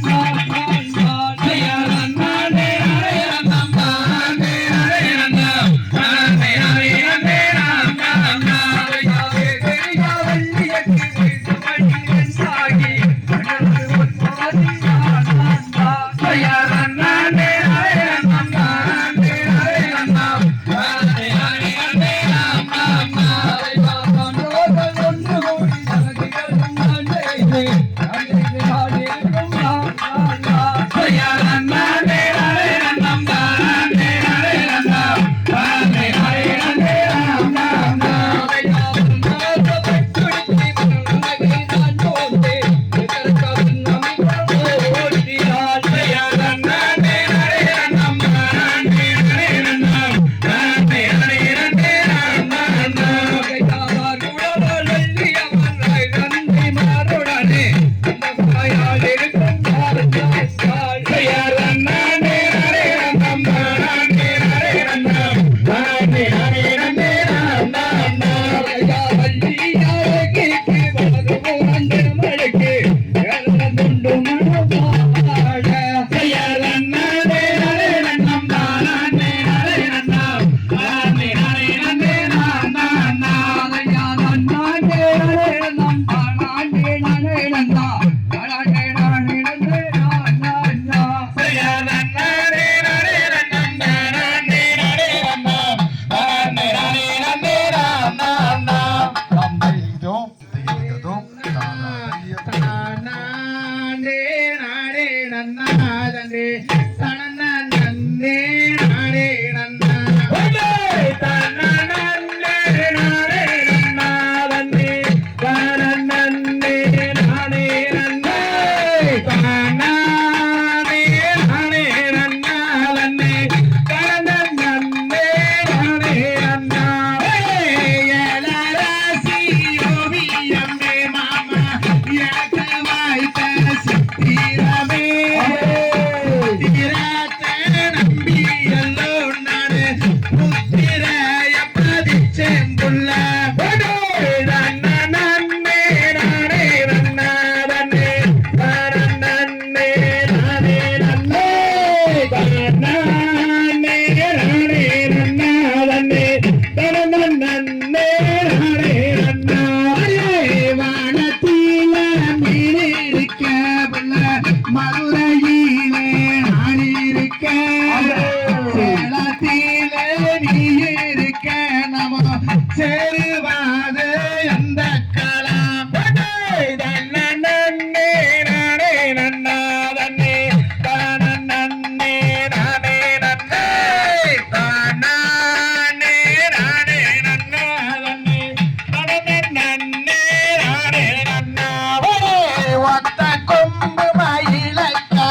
தன்னே தனன நன்னே நானே நன்னா மதுரையிலே நான் இருக்க சேலத்திலே நீ இருக்க நம சேருவாது அந்த காலம் நன்னே நானே நன்னா தன்னே நன்னே நானே நன்னே நானே நானே நன்னா தன்னே நன்னே நானே நன்னா ஒத்த கொம்பு மயிலக்கா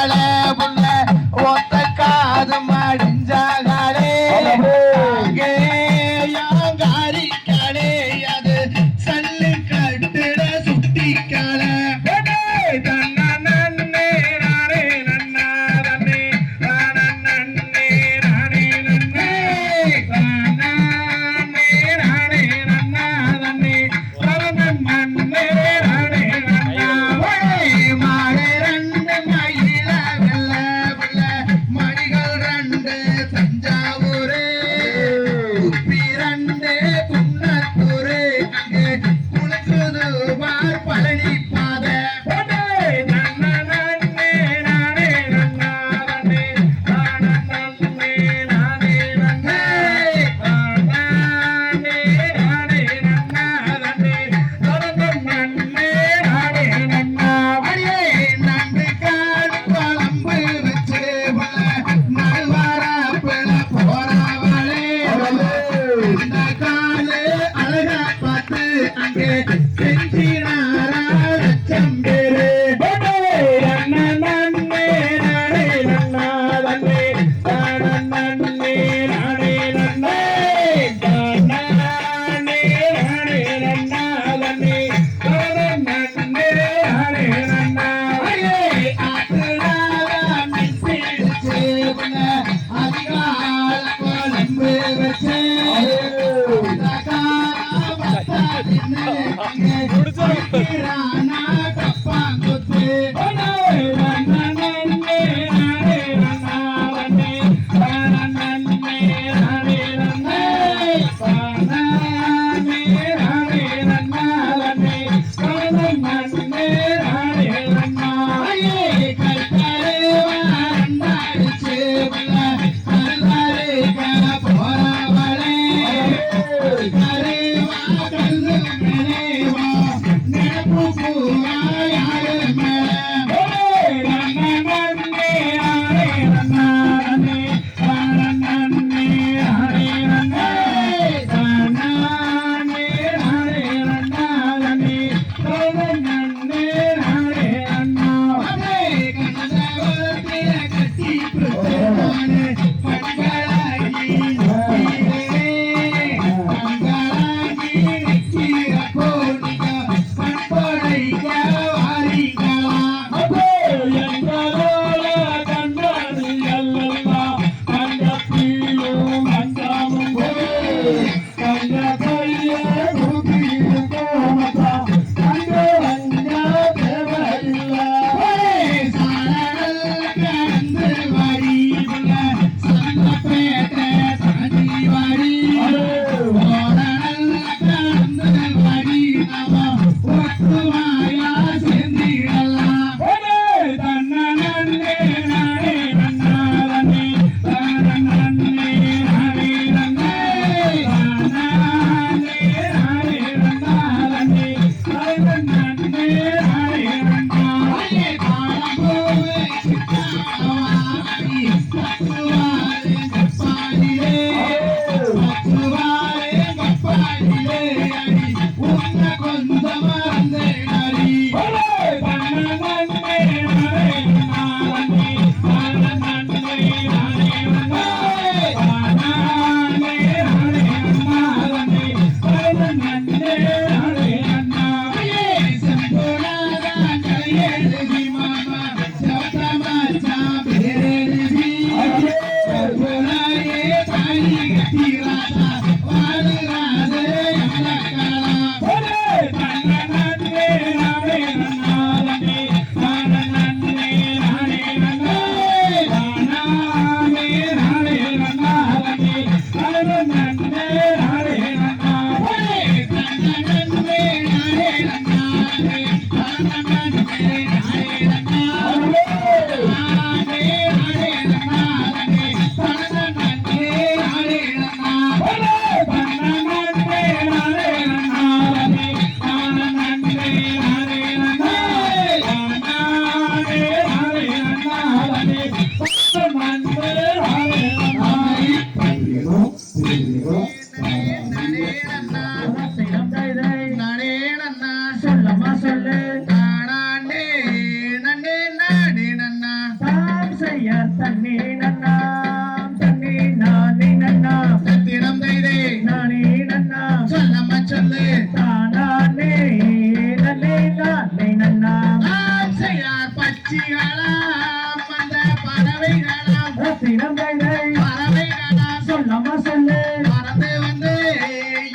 பச்சிகளாம் அந்த பறவைகளாம்
தினந்தைகள்
பறவைகளாம்
சொல்லமா சொல்லு
பறந்து வந்து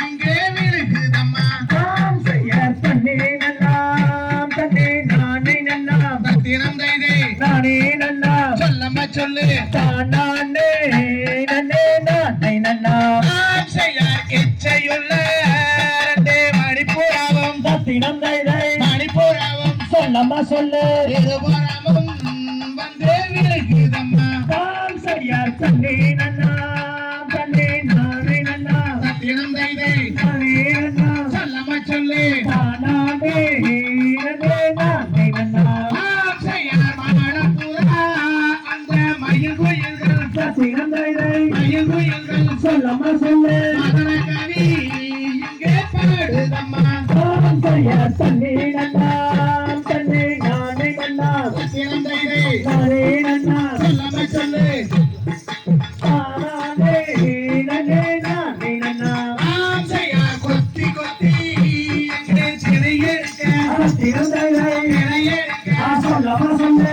இங்கே விழுகுதம்மா
தாம் செய்ய தண்ணே நல்லாம் தண்ணே நானே நல்லாம்
தினந்தைதே
நானே நல்லாம்
சொல்லம்மா சொல்லு
தானே நன்னே நானே நல்லாம்
ஆம் செய்யார் இச்சையுள்ள ரெண்டே மணிப்புறாவும்
தினந்தைகள்
மணிப்புறாவும்
சொல்லமா சொல்லு
இருபுறமும் வந்து விழுகுதம்மா
தாம் செய்ய தண்ணே நல்லாம் தண்ணே நானே நல்லாம்
தினந்தைதே
நானே நல்லாம்
சொல்லம்மா சொல்லு
தானே நன்னே நானே நல்லாம்
ஆம் செய்யார் மணப்புறா அந்த மயில் குயில்கள்
தினந்தைகள்
மயில் குயில்கள்
சொல்லமா சொல்லு
மதன கவி இங்கே பாடுதம்மா
தாம் செய்ய தண்ணே நல்லாம் தண்ணே நானே நல்லாம்
தினந்தைதே
நானே நல்லாம்
சொல்லம்மா சொல்லு
தானே நன்னே நானே நல்லாம்
ஆம் செய்யார் கொத்தி கொத்தி எங்கே சிறை எடுக்க
தினந்தைகள்
சிறை எடுக்க
சொல்லமா சொல்லு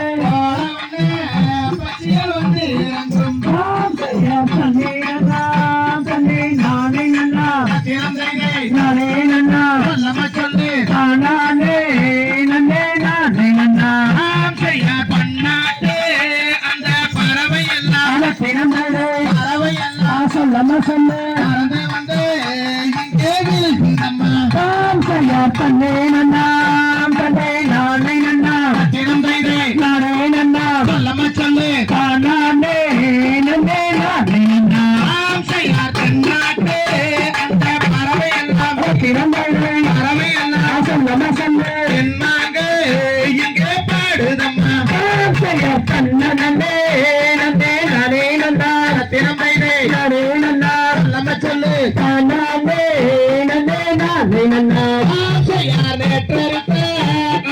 பச்சியல் வந்து இறங்கும்
தாம் செய்ய தண்ணே நல்லாம் தண்ணே நானே நல்லாம்
தினந்தைதே
நானே நல்லாம்
சொல்லம்மா சொல்லு
தானே நன்னே நானே நல்லாம்
ஆம் செய்யார் பன்னாட்டு அந்த பறவை எல்லாம்
தினந்தைகள்
பறவை எல்லாம்
சொல்லமா சொல்லு
பறந்து வந்து இங்கே விழுகுதம்மா
தாம் செய்ய தண்ணே நல்லாம் தண்ணே நானே நல்லாம்
தினந்தைதே
நானே நல்லாம்
சொல்லம்மா சொல்லு
தானே நன்னே நானே நல்லாம்
ஆம் செய்யார் தென்னாட்டு அந்த பறவை எல்லாம்
தினந்தைகள்
பறவை எல்லாம்
சொல்லமா சொல்லு
தென்னாங்க இங்கே பாடுதம்மா
தாம் செய்ய தன்ன நன்னே நன்னே நானே நல்லாம்
தினந்தைதே
நானே நல்லாம்
சொல்லம்மா சொல்லு
தானே நன்னே நானே நல்லாம்
ஆம் செய்யார் நேற்றறித்த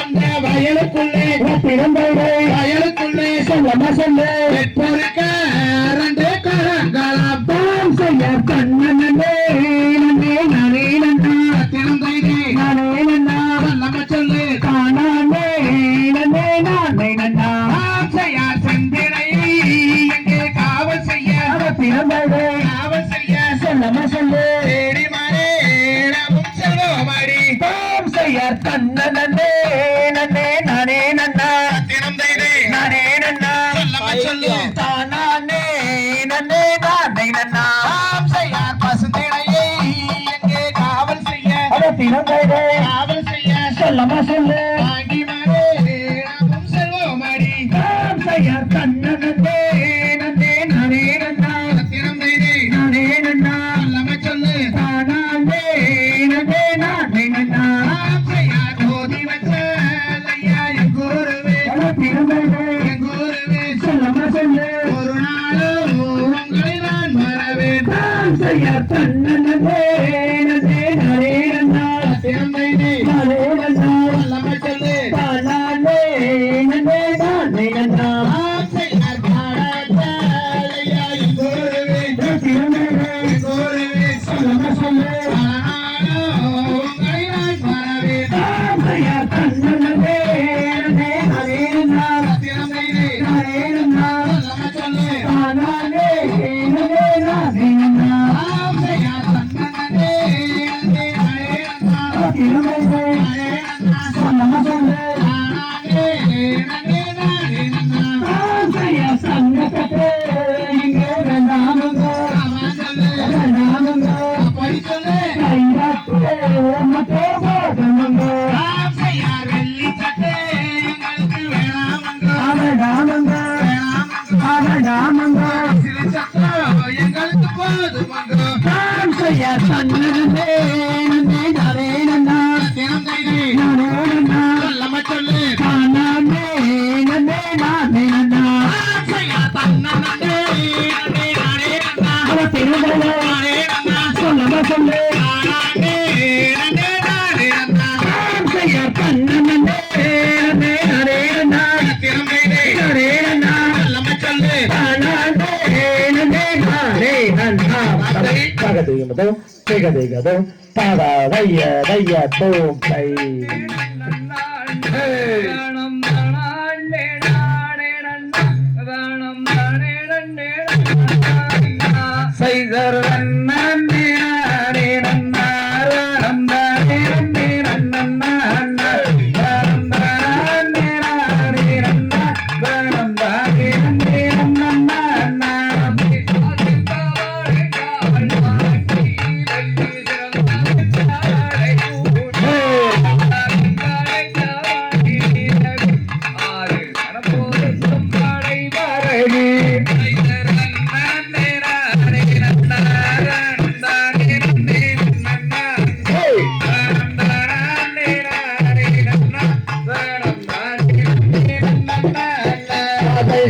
அந்த வயலுக்குள்ளே
தினந்தைகள்
வயலுக்குள்ளே
சொல்லமா சொல்லு
நெற்பொருக்க ரெண்டு கரங்களாம்
தாம் செய்ய தன்ன நன்னே நன்னே நானே நல்லாம்
தினந்தைதே
நானே நல்லாம்
சொல்லம்மா சொல்லு
தானே நன்னே நானே நல்லாம்
ஆம் செய்யார் செந்தினையை எங்கே காவல் செய்ய
தினந்தைகள்
காவல் செய்ய
சொல்லமா சொல்லு
தேடி மாறேனமும் செல்வமடி
தாம் செய்ய தன்ன நன்னே நன்னே நானே நன்னா
தினந்தைதே
நானே நன்னா
சொல்லம்மா சொல்லு
தானே நன்னே நானே நன்னா
ஆம் செய்யார் பசுந்தினையை எங்கே காவல் செய்ய
தினந்தைகள்
காவல் செய்ய
சொல்லமா சொல்லு
வாங்கி மாறேனமும் செல்வமடி
தாம் செய்ய தன்ன நன்னே நன்னே நானே நன்னா
தினந்தைதே
நானே நன்னா
சொல்லம்மா சொல்லு
தானே நன்னே நானே நன்னா
ஆம் செய்யார் கோதி வச்ச ஐயா என் குருவே
தினந்தைகள்
என் குருவே
சொல்லமா சொல்லு
ஒரு நாளும் உங்களை நான் மறவேன்
தாம் செய்ய தன்ன நன்னே நன்னே நானே நன்னா
தினந்தைதே
நானே நன்னா
சொல்லம்மா சொல்லு
தானே நன்னே நானே நன்னா
ஆம் செய்யார் பாடத்த ஐயா என் குருவே
தினந்தைகள்
என் குருவே
சொல்லமா சொல்லு
ஆனாலும் உங்களை நான் மறவேன்
தாம் செய்ய தன்ன நன்னே நன்னே நானே நன்னா
தினந்தைதே
நானே நன்னா
சொல்லம்மா சொல்லு
தானே நன்னே நானே நன்னா
ஆம் செய்யார் தன்னே
தினந்தைகள் சொல்லமா சொல்லு தாம் செய்ய சங்கத்தே இங்கே வேண்டாமுங்க வேண்டாமுங்க கையாட்டே உமக்கே போகணுங்க வேண்டாமுங்க வேண்டாமுங்க தாம் செய்ய சன்னதே நன்னே நானே நன்னா நானே நன்னா தானே நன்னே நானே நன்னா தினந்தைகள் சொல்லமா சொல்லு தாம் செய்ய தன்ன நன்னே நன்னே நானே நன்னா நானே நன்னா தானே நன்னே நானே நன்னா பகதிகமதோ திகதிகதோ தாதா தைய தைய தோம் கை
நன்னாள் நன்னாள்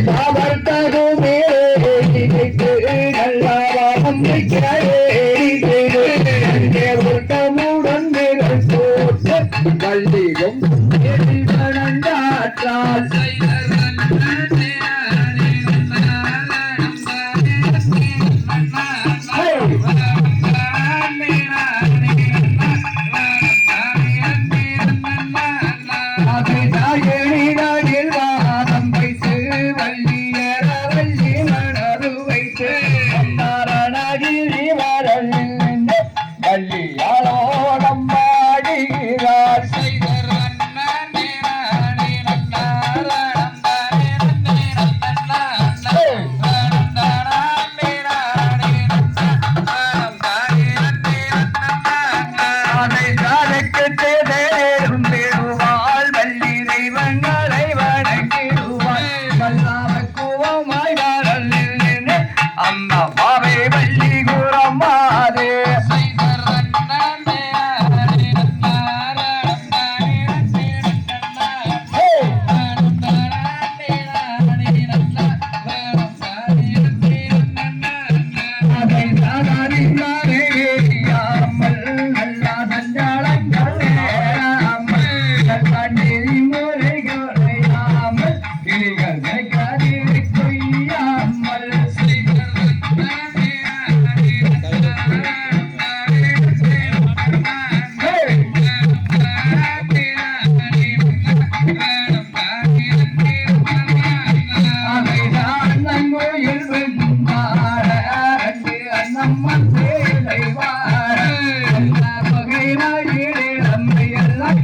சாபர்த்தகுமே நல்லாவாகம் உருட்டமுடன் போட்டு வள்ளியும் வணங்காற்றால் வள்ளியாளோடம் பாடுகிறார் அம்மா பாவை வள்ளி குரம்மாதே அம்மன் எல்லாம்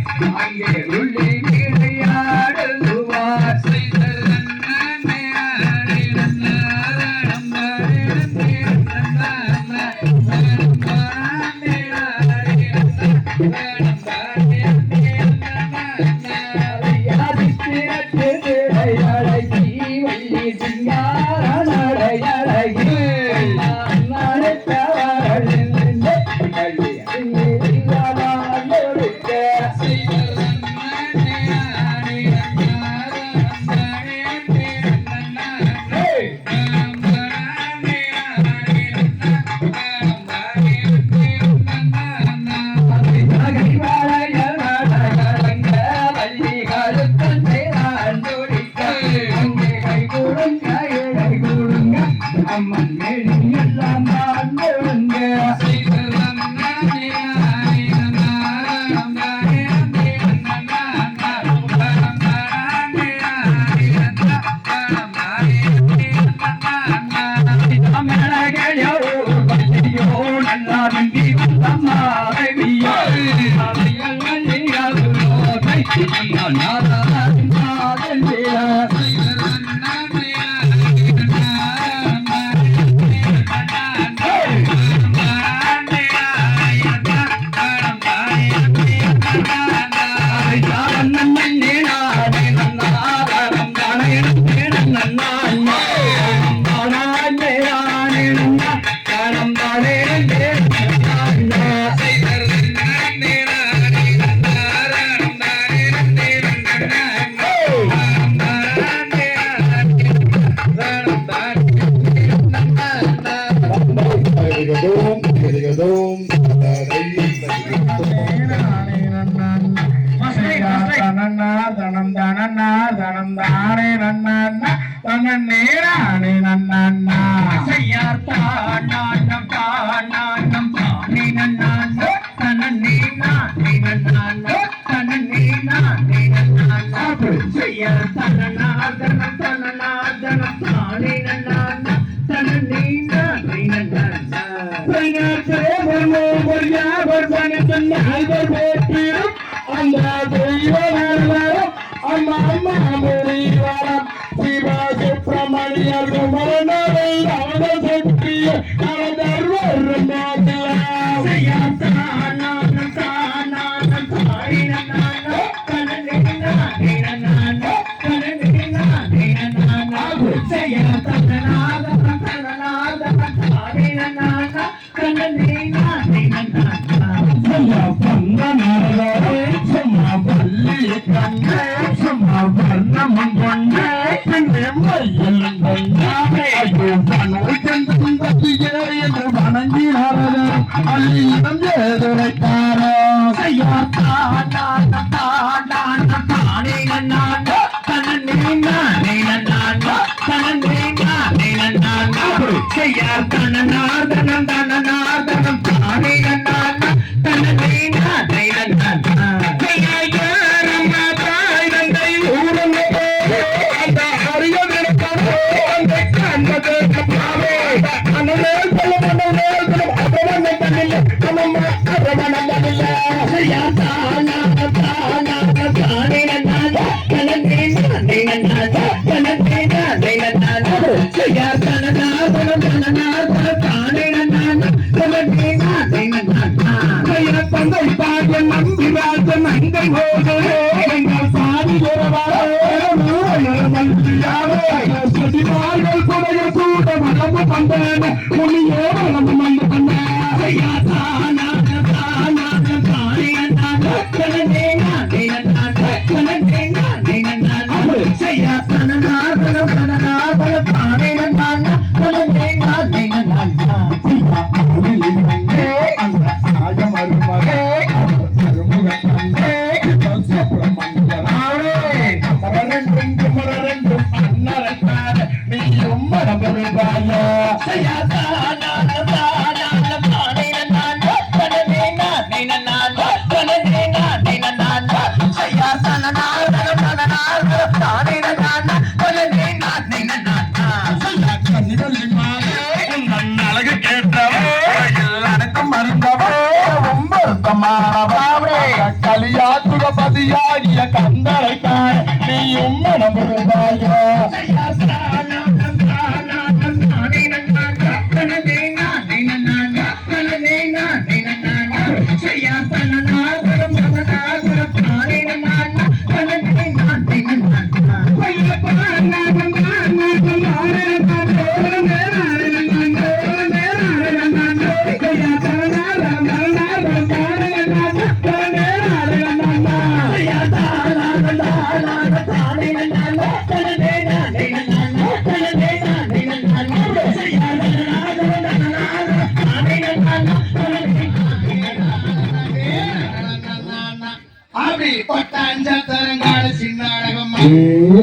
கலியாத்துகபதியாகிய கந்தரைக்கான நீயும் மனமுருகாயோ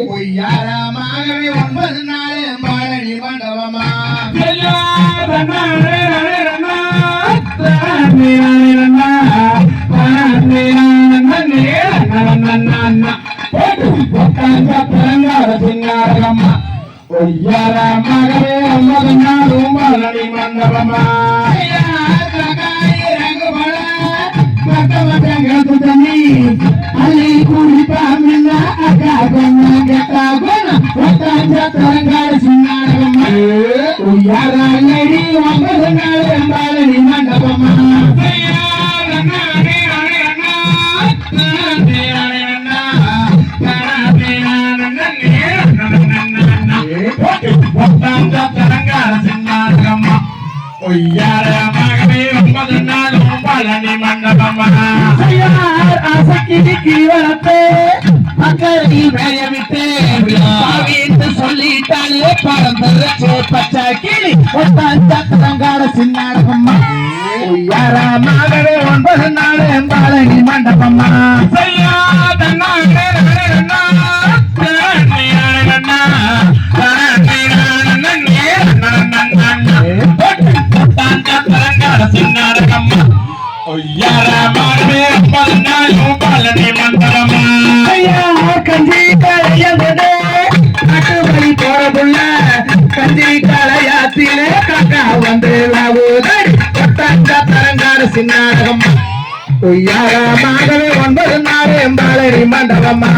பொய்யாரமாகவே 9 நாள் பழனி மண்டபமா பொய்யாரமாகவே 9 நாள் Palani மண்டபமா Ali kulipa mina agagona getagona watanja tarangala sinarama uyara ngadi wambadangala embalani mandapama sayara nane anana nane anana watanja tarangala sinarama uyara magame wambadangala embalani mandapama சொல்லிட்டாலே பறந்துருச்சு பச்சை கிளி சக்கரங்கால சின்னாடகம்மா யாராமாகவே 9 நாள் பழனி மண்டபம்மா சின்னாடகம்மா பழனி மண்டபமா கஞ்சி கலையது கட்டுமணி போறதுள்ள கஞ்சி கலையாத்திலே காக்கா வந்து தரங்கார சின்னாடகம்மா யாரமாகவே 9 நாள் பழனி மண்டபமா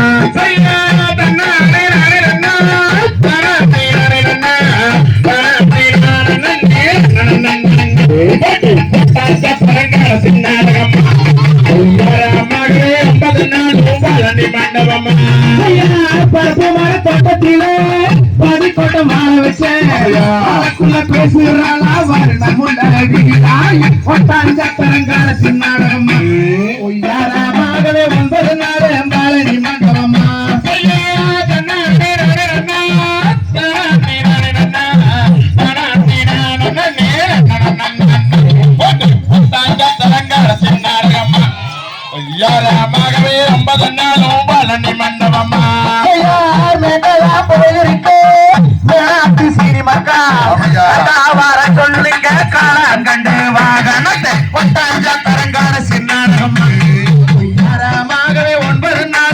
பருப்பு மர தோட்டத்திலே பதிக்கோட்டை மாற வச்சுள்ள பேசுறாளா வரங்கல சின்னாடகம்மா யாராமாகவே 9 நாள் பழனி மண்டபமா போயிருக்கே நாட்டு சினிமாக்கா வர சொல்லுங்க காலங்கண்டு வாகனத்தை ஒட்டாஞ்ச தரங்கான சின்னாடகம் யாரமாகவே 9 நாள்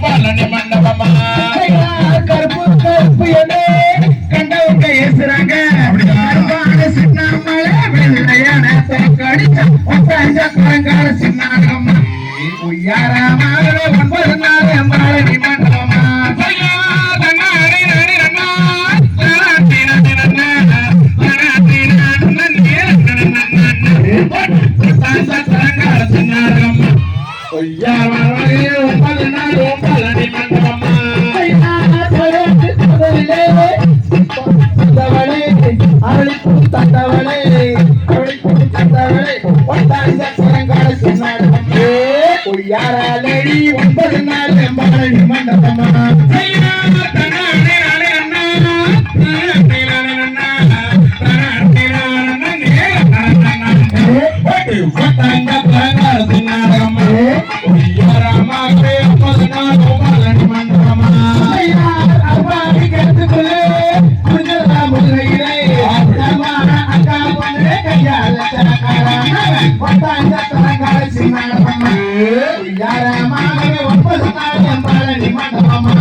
பழனி மண்டபமா கருப்பு கருப்பு என்ன கண்டவங்க ஏசுறாங்க சின்னாடகம் யாரமாக 9 நாள் பழனி மண்டபமா யாராலடி 9 நாள் பழனி மண்டபமா யாரமாகவே 9 நாள் பழனி மண்டபமா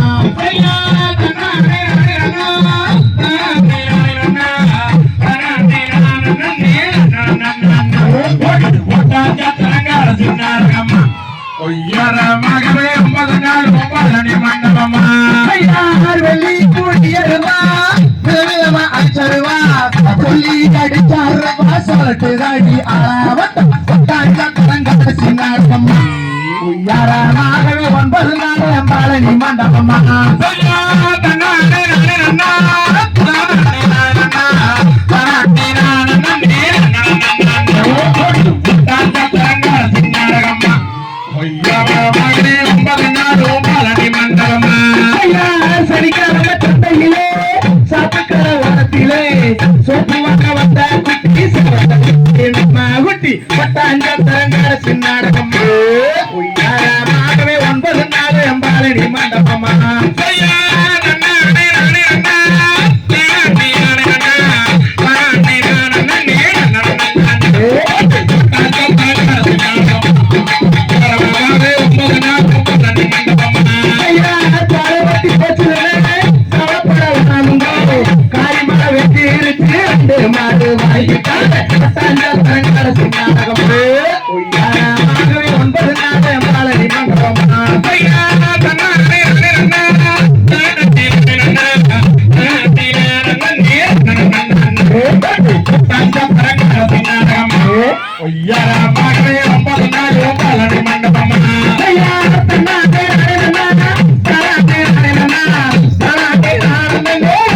யாரமாகவே 9 நாள் பழனி மண்டபமா வெள்ளி கூட்டியருவா அச்சருவா சொல்லி அடிச்சாருவா சொல்லட்டு தாடி சின்னாடகம்மா யாரமாகவே 9 நாள் பழனி மண்டபமா சனிக்கிழமை தந்தையிலே சாப்பிக்கிற வாரத்திலே சோப்பு வாங்க வந்த குட்டி குட்டி பட்டாஞ்ச தரங்கார சின்னாடகம் யாரமாகவே 9 நாள் பழனி மண்டபமா மாடு வாங்கிட்டாங்க 9 நாள் பழனி மண்டபமா யாரமாகவே 9 நாள் பழனி மண்டபமா யாரமாகவே 9 நாள் பழனி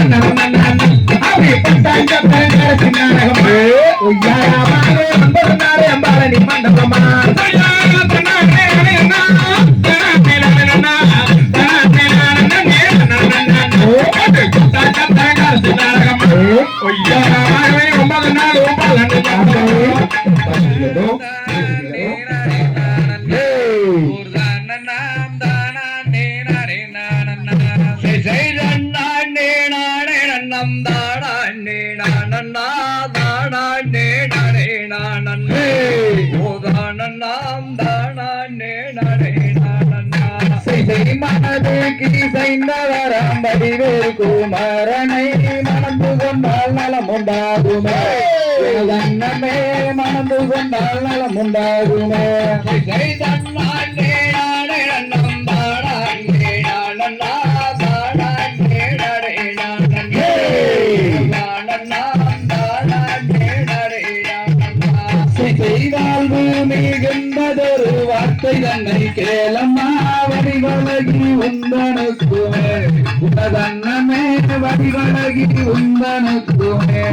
மண்டபமா யாரமாகவே 9 நாள் பழனி குமாரனை மணந்து கொண்டால் நலம் உண்டாகுமே மணந்து கொண்டால் நலம் உண்டாகுமே செய்தால் மிகுந்ததொரு வார்த்தை தன்னை கேளம்மா வடிவழகி உந்தனுக்குமே உனதன்னமே வடிவழகி உந்தனுக்குமே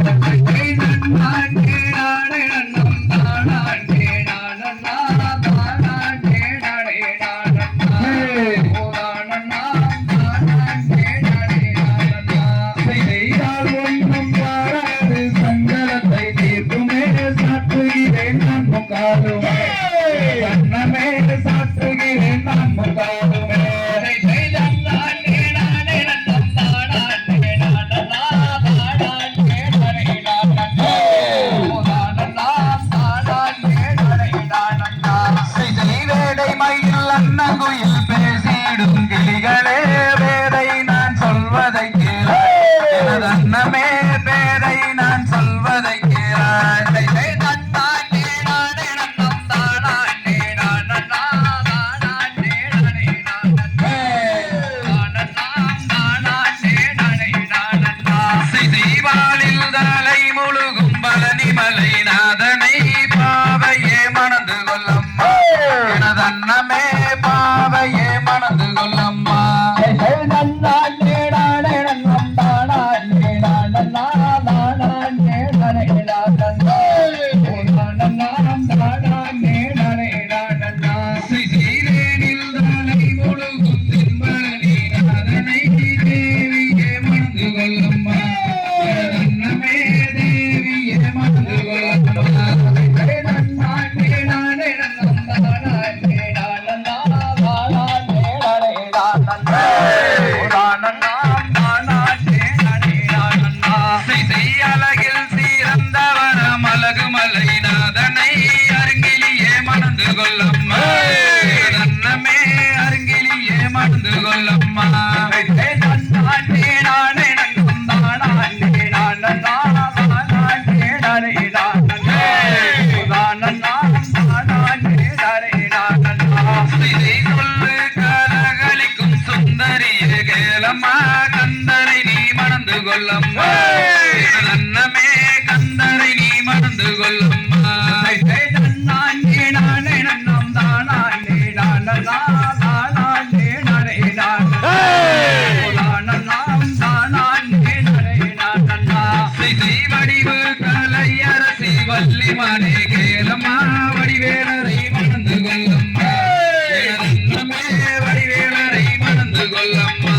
எனது அன்னமே பேரை நான் சொல்வதை கேளாய் தீபாவளில் தலை முழுகும் பழனிமலை நாதனை பாவையே மணந்து கொள்ளம்மா எனது அன்னமே பாவையே மணந்து கொள்ளம்மா சீரேனில் தலை முழுகும் தென்பழனி நாதனை தேவியே மணந்து கொள்ளம்மா எனது அன்னமே தேவியே மணந்து கொள்ளம்மா அழகில் சீரந்தவர மலகுமலை நாதனை அருங்கிலியே மணந்து கொள்ளம்மா அன்னமே அருங்கிலியே மணந்து கொள்ளம்மா சொல்லு கலகளிக்கும் சுந்தரிய கேளம்மா கந்தரை நீ மணந்து கொள்ளம்மா அன்னமே கந்தரை நீ மணந்து கொள்ளம்மா வடிவு கலையரசி வள்ளிமானே கேளம்மா வடிவேலரை மணந்து கொள்ளம்மா அன்னமே வடிவேலரை மணந்து கொள்ளம்மா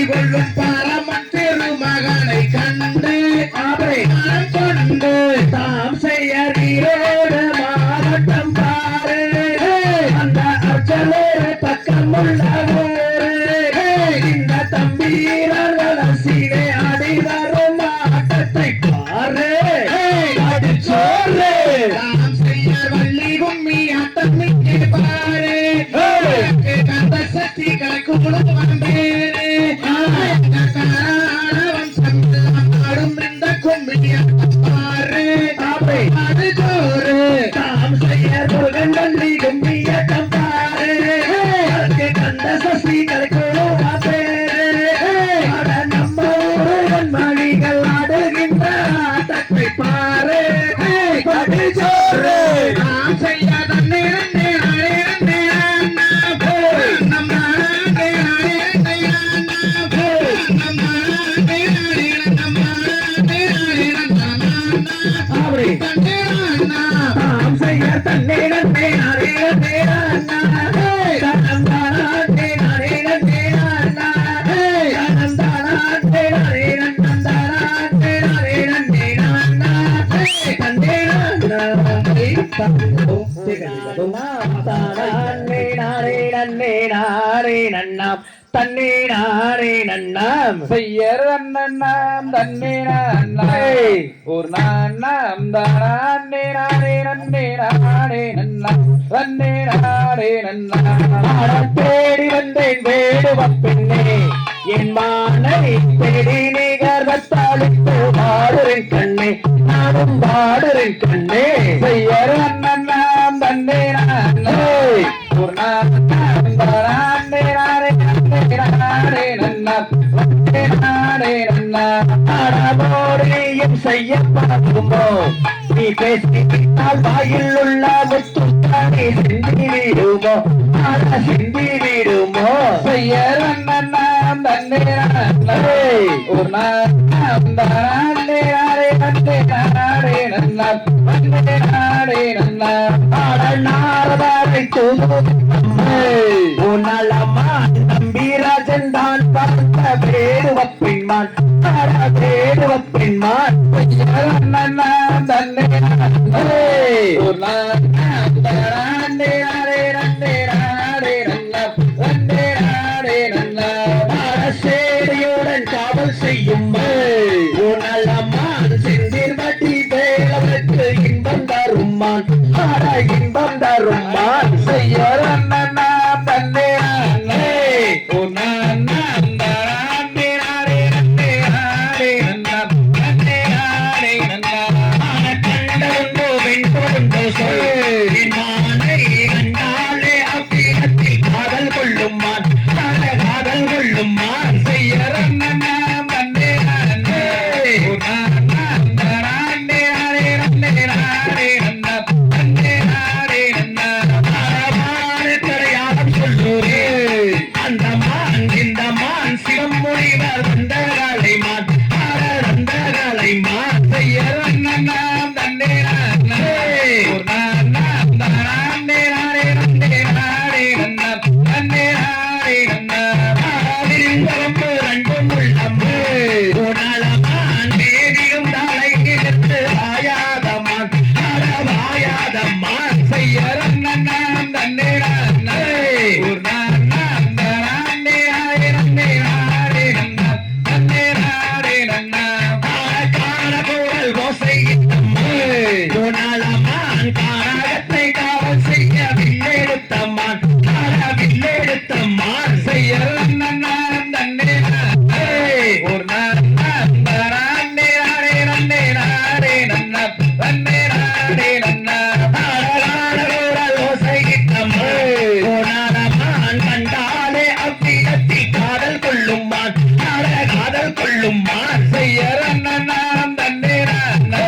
கொள்ளும் பரமன் திருமகனை கண்டு அவரை மனம் கொண்டு தாம் செய்ய நீரோடு மாவட்டம் பாரு அந்த அர்ச்சலோடு பக்கம் உள்ள இந்த தம்பீரர்கள் சீடே அடி வரும் ஆட்டத்தை பாரு அடிச்சோறு தாம் செய்ய வள்ளி கும்மி ஆட்டம் இங்கே பாரு கந்த சக்தி கலைக்குழு வந்தேனே ஆடும் இந்த கும்மி பாரு அடிச்சோறு தாம் செய்ய முருகன் வள்ளி கும்மி ஆட்டம் பாரு கந்த சக்தி கலைக்குழு நம்ம ஊரன் மணிகள் ஆடுகின்ற ஆட்டத்தை பாரு அடிச்சோறு தாம் செய்ய தன்னே நாரே நன்னாம்
செய்யர் அண்ணாம் தன்னே நானே ஒரு நானாம் தானே நானே நன்னே நானே நன்னாம் தன்னே நானே நன்னாம்
தேடி வந்தேன் வேடுவ பெண்ணே என் மானை தேடி நிகர் வத்தாளித்து பாடுறேன் கண்ணே நானும் பாடுறேன் கண்ணே
செய்யர் அண்ணாம் தன்னே நானே ஒரு நானாம் தானே நானே நானே நன்னாம் தன்னே நானே நன்னாம்
அடமோடியும் செய்ய பார்க்குமோ நீ பேசிவிட்டால் வாயில் உள்ள முத்துத்தானே சிந்தி விடுமோ சிந்தி விடுமோ
செய்யர் அண்ணாம் தன்னே நானே ஒரு நானாம் தானே நானே நன்னே நானே நன்னாம் தன்னே நானே நன்னாம்
நாரதாரை உன்னலம்மா நம்பிராஜன் தான் பார்த்த வேடுவ பெண்மான் வேடுவ பெண்மான்
அண்ணாம் தன்னே நானே ஒரு நானாம் தானே நானே நன்னே நானே நன்னாம் தன்னே நானே நன்னாம்
சேடியுடன் காவல் செய்யும் உன்னலம்மான் செந்தில் வட்டி வேளவனுக்கு இன்பம் தருமான் இன்பம் தருமான்
செய்யர் அண்ணாம் தன்னே நானே ஒரு நானாம் தானே நானே நன்னே நானே நன்னாம் தன்னே நானே நன்னாம்
கண்டோ வெண்கொண்டோ சொல்மானை கண்டாலே அவ்விடத்தில் காதல் கொள்ளுமான் காதல் கொள்ளுமான்
செய்யர் அண்ணாம் தன்னே நானே ஒரு நானாம் தானே நானே நன்னே நானே நன்னாம் தன்னே நானே நன்னாம்
அடையாளம் சொல்லுரே அந்த மான் இந்த மான் சிவம் முனிவர் வந்தகளை மான் வந்தகளை மான்
செய்யர் அண்ணாம் தன்னே நானே ஒரு நானாம் தானே நானே நன்னே நானே நன்னாம் தன்னே நானே நன்னாம்
விருந்தவம்பு ரெண்டும் உள்ளம்பு உணலமான் தேவியும் தலை கிழத்து வாயாதமான் வாயாதமான்
செய்யர் அண்ணாம் தன்னே நானே ஒரு நானாம் தானே நானே நன்னே நானே நன்னாம் தன்னே நானே நன்னாம்
காணகோடல் ஓசையிட்டம்மா உணலமான் காரகத்தை காவல் செய்ய வில்லெடுத்தம்மான் வில்லெடுத்தம்மான்
செய்யர் அண்ணாம் தன்னே நானே ஒரு நானாம் தானே நானே நன்னே நானே நன்னாம் தன்னே நானே நன்னாம்
காணகோடல் ஓசையிட்டம்மா உணலமான் கண்டாலே அவ்விடத்தில் காதல் கொள்ளுமான் காதல் கொள்ளுமான்
செய்யர் அண்ணாம் தன்னே நானே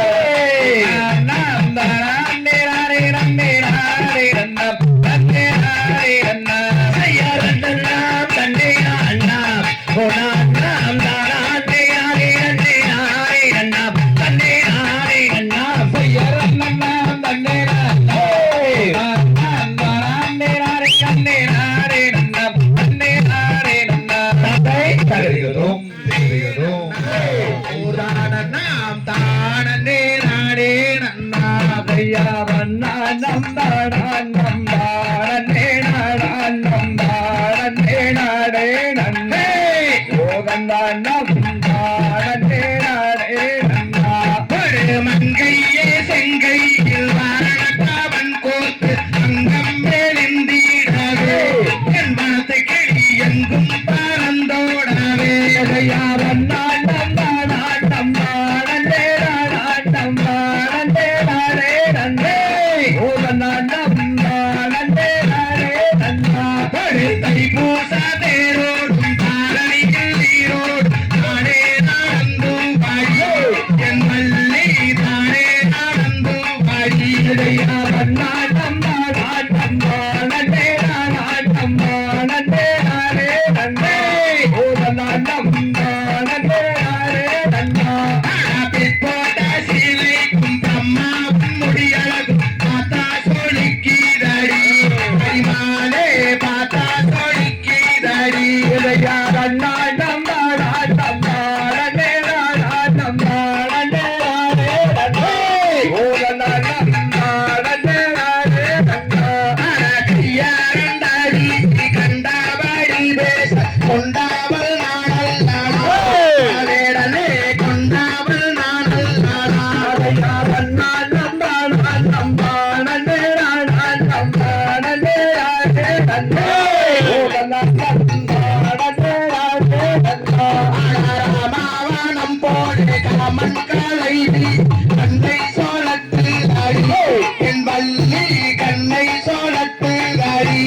நானாம் தானே நானே நன்னே நானே நன்னாம் தன்னே நானே நன்னாம்
செய்யறதெல்லாம் தன்னை அண்ணா உணாம் தானே நானே நன்னே நானே அண்ணா தன்னை நானே அண்ணா
செய்யர் அண்ணாம் தன்னே நானே நானாம் தானே நானே நன்னே நானே நன்னாம் தன்னே நானே நன்னாம்
தந்தை தகரிகள் மங்கையே செங்கையில் வாரணவன் கோத்து அங்கம் மேலிந்திடவே என் மனத்தை கிளி எங்கும் பறந்தோடவே தைப்பூச தேரோடும் தாரணியில் நீரோடு தானே நடந்தும் பாடி என் மல்லி தானே நடந்தும் பாடி போட்ட சீலைக்கும் பிரம்மாவும் முடியழகும் பார்த்தா சொலிக்கிதடி பரிமாலே பார்த்தா சொலிக்கிதடி கையாரண்டாடி கண்டாபடி பேச கொண்டாமல் நாடல் நாடே கொண்டாமல் நாடல் ராமாவனம் போலே காமன் கலைவி கண்ணை சோழத்து அடி என் வள்ளி கண்ணை சோழத்து அடி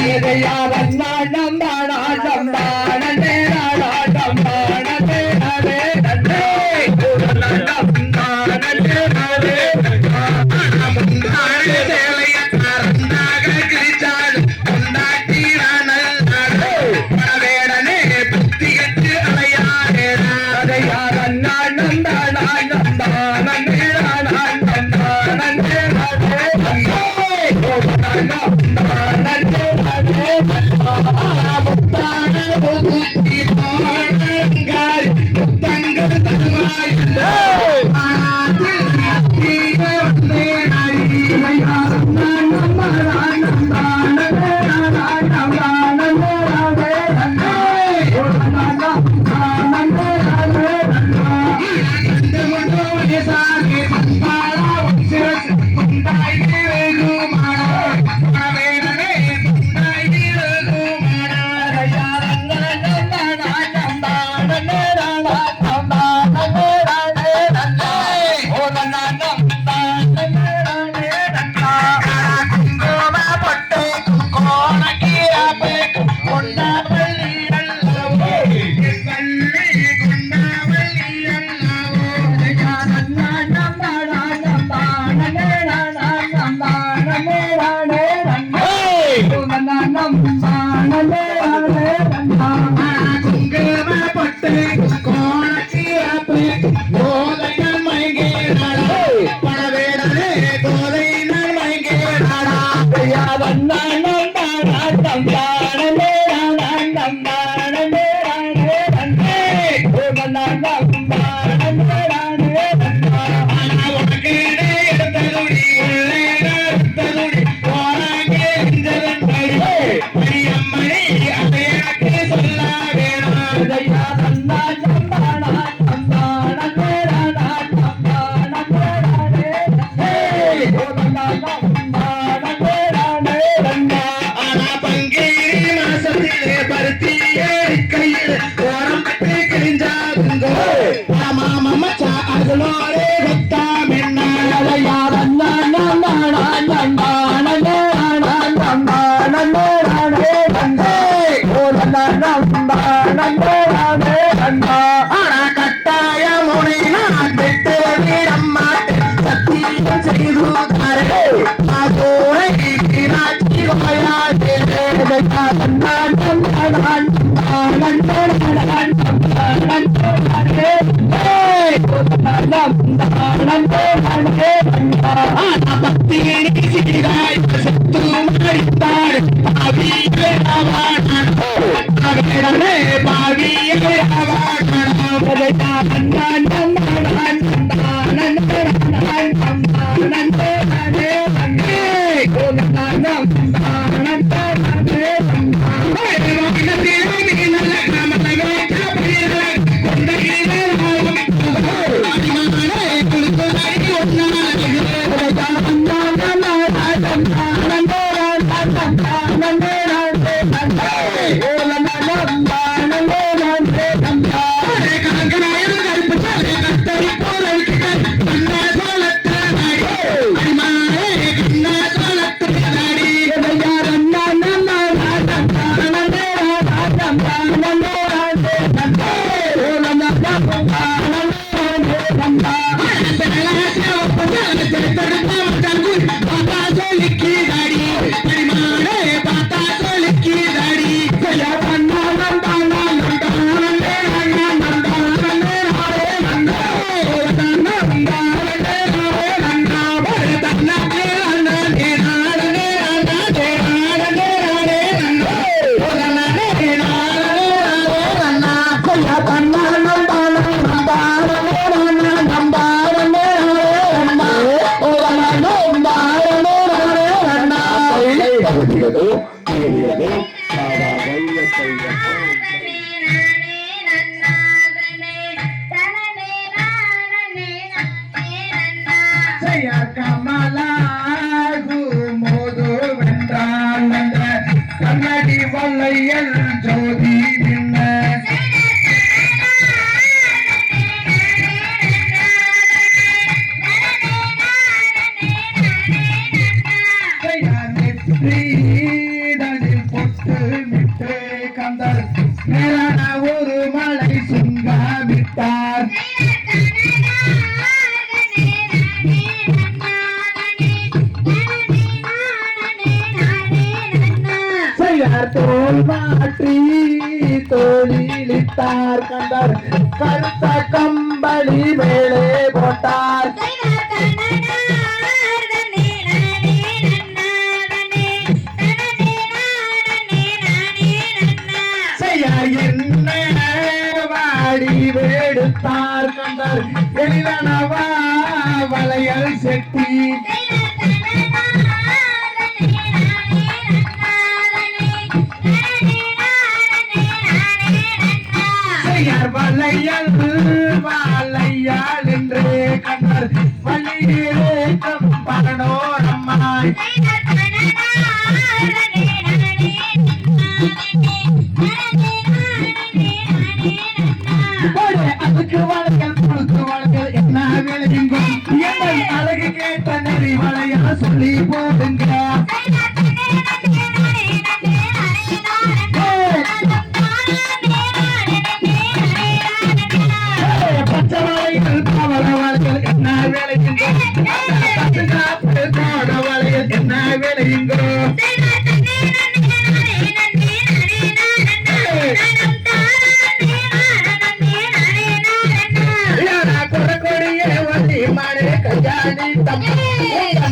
கமலாகு மோது வென்றான் என்ற கண்ணடி வல்லையல் ஜோதி நின்ன பொட்டு கந்தர் மேலான ஒரு மலை சுங்க விட்டார் தோல் மாற்றி தோழிலிட்டார் கந்தர் கருத்த கம்பளி மேலே போட்டார் என்ன வாடி வேடுத்தார் கந்தர் எளிதனவா வளையல் செட்டி வளையல் வாழையால் என்று கண்டர் வழியிலே பரணோரம்மாய் அதுக்கு வளையல் புழுக்கு வளையல் என்ன விளையுங்க எங்கள் அழகு கேட்ட நெறி வளையா சொல்லி போடுங்க பச்சை வளையல் பவள வளையல் என்ன விளையுங்க தோட வளையல் என்ன விளையுங்க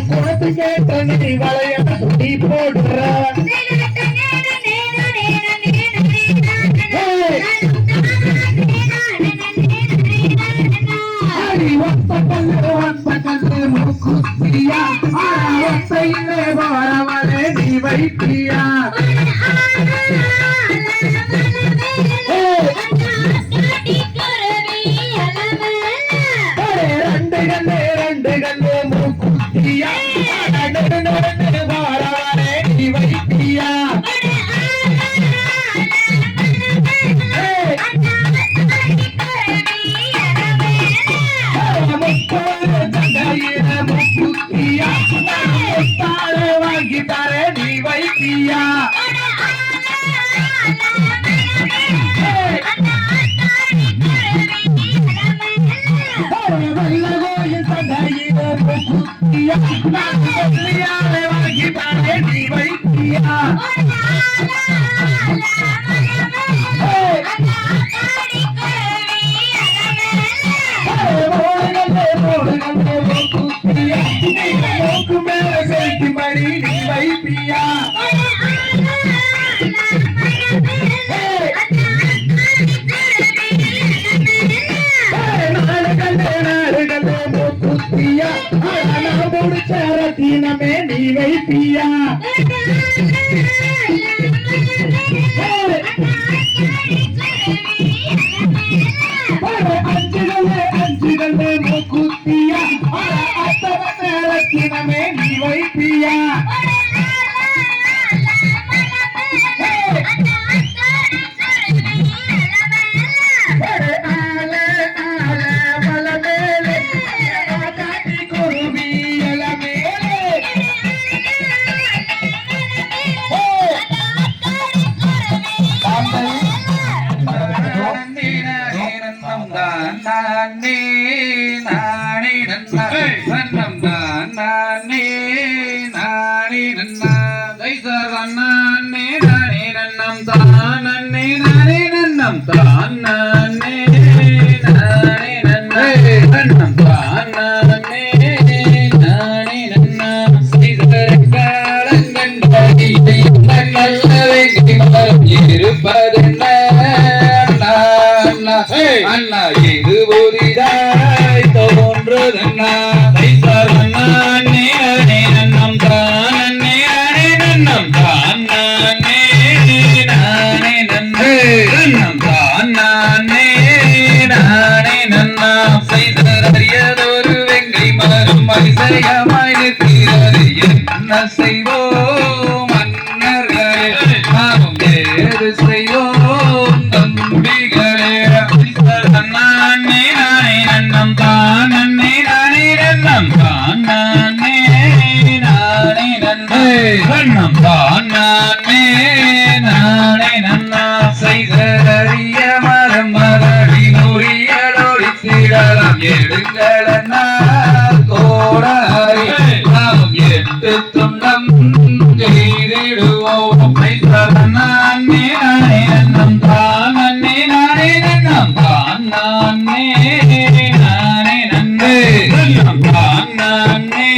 குணத்து கேட்ட நிதி வளைய சுட்டி போடுற முக்குத்தியா ஒத்தையிலே வரவளே நீ வைத்தியா ரெண்டு கண்ணு மூக்குத்தியா வரவளே நீ வைத்தியா வாங்கிட்டாரே நீ வைத்தியா வெள்ளகோயில் தந்தையில குத்தியா வாங்கிட்டாரே நீ வைத்தியா மணி நீ வைப்பியா மூக்குத்தியா முடிச்சரத்தினமே நீ வைப்பியா அஞ்சுகள் மூக்குத்தியா அத்தவத்தினமே நீ வைப்பியா அண்ணா இது புதிதாய் தோன்றுதண்ணா நன்னம் தான் நன்னம் தான் நன்னம் தான் நன்னா செய்தறியதொரு வெங்கை மலரும் அதிசயமா செய்வோம் மன்னர்களே நாமும் ஏது செய்வோம் தம்பிகளே நானே நானே நன்னம் தான் நன்னே நானே நன்னம் தான் நானே நானே நன்னே நன்னம் தான் நானே நானே நன்னா செய்தறிய மரம் மரடி நுறியலோடி திடலாம் எடுங்கள் கோடாரி நாம் எட்டு துண்டம் செய்திடுவோம் நானே நானே நன்னம் தான் நன்னே நானே நன்னம் தான் நானே நானே நன்னே நன்னம் தான் நானே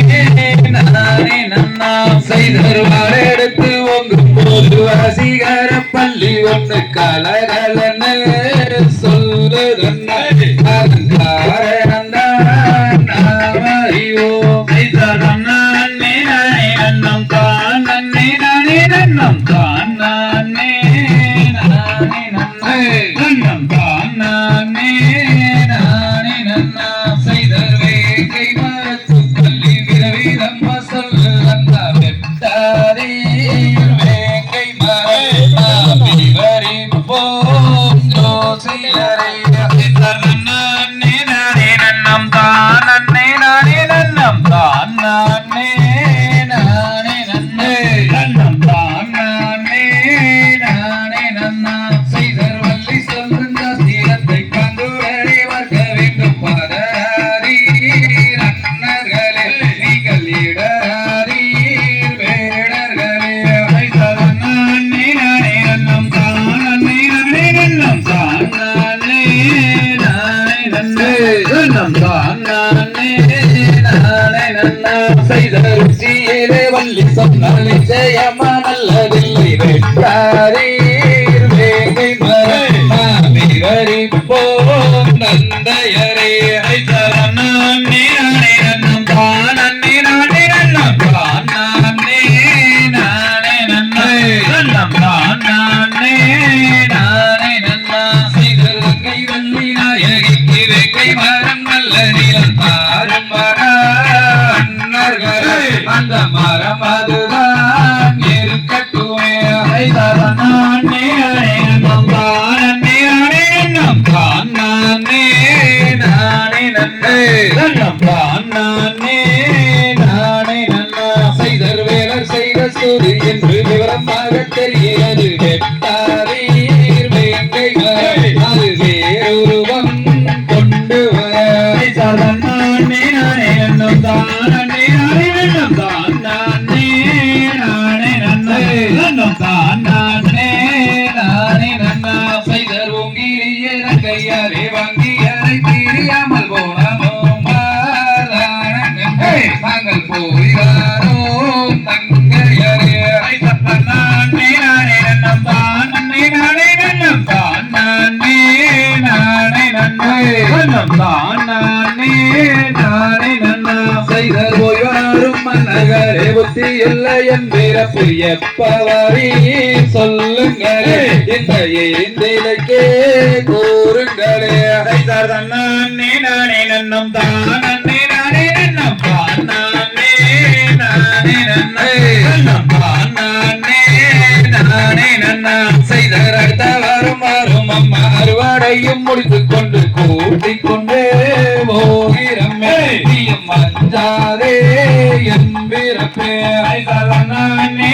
நானே நன்னா செய்தருவார் எடுத்து ஒங்கும் போது வசீகர பள்ளி ஒன்று கலகலன்னு சொல்லுதன்ன காரணம் தான் நாம் அறிவோம் நன்னே நானே நன்னம் தான் நன்னே நானே நன்னம் தான் நானே நானே நன்னே நன்னம் தான் நானே நானே நன்னா செய்தர் வேங்கை மரத்து பள்ளி விரவிதம் சொல்லு அந்த வெட்டாரே வேங்கை மரம் விவரிப்போம் ஜோசியரை நன்னே நானே நன்னம் தான் நன்னே நானே நன்னம் தான் நானே நானே நன்னே நன்னம் தான் நானே நானே நன்னா செய்தர் வள்ளி சொல்லுங்க சீரத்தை பந்துவரை வர்க்க வேண்டும் பதறாரி நன்னர்களே நீங்கள் இடராரீர் வேடர்களே நன்னே நானே நன்னம் தான் நன்னே நானே நன்னம் தான் நானே நானே நன்னே நன்னம் தான் நானே நானே நன்னா செய்த ருச்சியிலே வள்ளி சொன்னால் நிச்சயமா நல்லதில்லை வெட்டாரீர் வேங்கை மரம் விவரிப்போம் நந்தையரே நன்னே நானே நன்னம் தான் நன்னே நானே நன்னம் தான் நானே நானே நன்னே நன்னம் தான் நானே நானே நன்னா செய்தல் கை வள்ளி நாயகிக்கு வேங்கை மரம் நல்ல நிலம் பாரும் மன்னர்களே அந்த மரம் அதுதான் இருக்கட்டுமே நானே நன்னம் தான் நன்னே நானே நன்னம் தான் நானே நானே நன்னே நன்னம் தான் நானே நானே நன்னா செய்தர் வேலர் செய்த சூது என்று விவரமாக தெரிகிறது வெட்டாரீர் வேங்கை மரம் அது வேறுருவம் கொண்டு வர நானே நானே நன்னம் தான் நன்னே நானே நன்னம் தான் நானே நானே நன்னே நன்னம் தான் நானே நானே நன்னா செய்தர் ஓங்கிரிய கையாலே வாங்கியதை தெரியாமல் போனமோ நாங்கள் போயிடாரோ தங்கையரே நானே நானே நன்னம் தான் நன்னே நானே நன்னம் தான் நானே நானே நன்னே நன்னம் தான் நானே நானே நன்னா செய்தர் போயாரும் மன்னர்களே புத்தி இல்லை என்பிறப்பு எப்பவரி சொல்லுங்களே இந்த ஏந்திலைக்கே கூறுங்களே நானே நானே நன்னம் தான் நன்னே நானே நன்னம் தான் நானே நானே நன்னே நன்னம் தான் நானே நானே நன்னா செய்தர் அடுத்த வரும் அம்மா அறுவடையும் முடித்துக் கொண்டு கூட்டிக் கொண்டே போகிறமே நீயும் மஞ்சாதே என்பிறப்பே நானே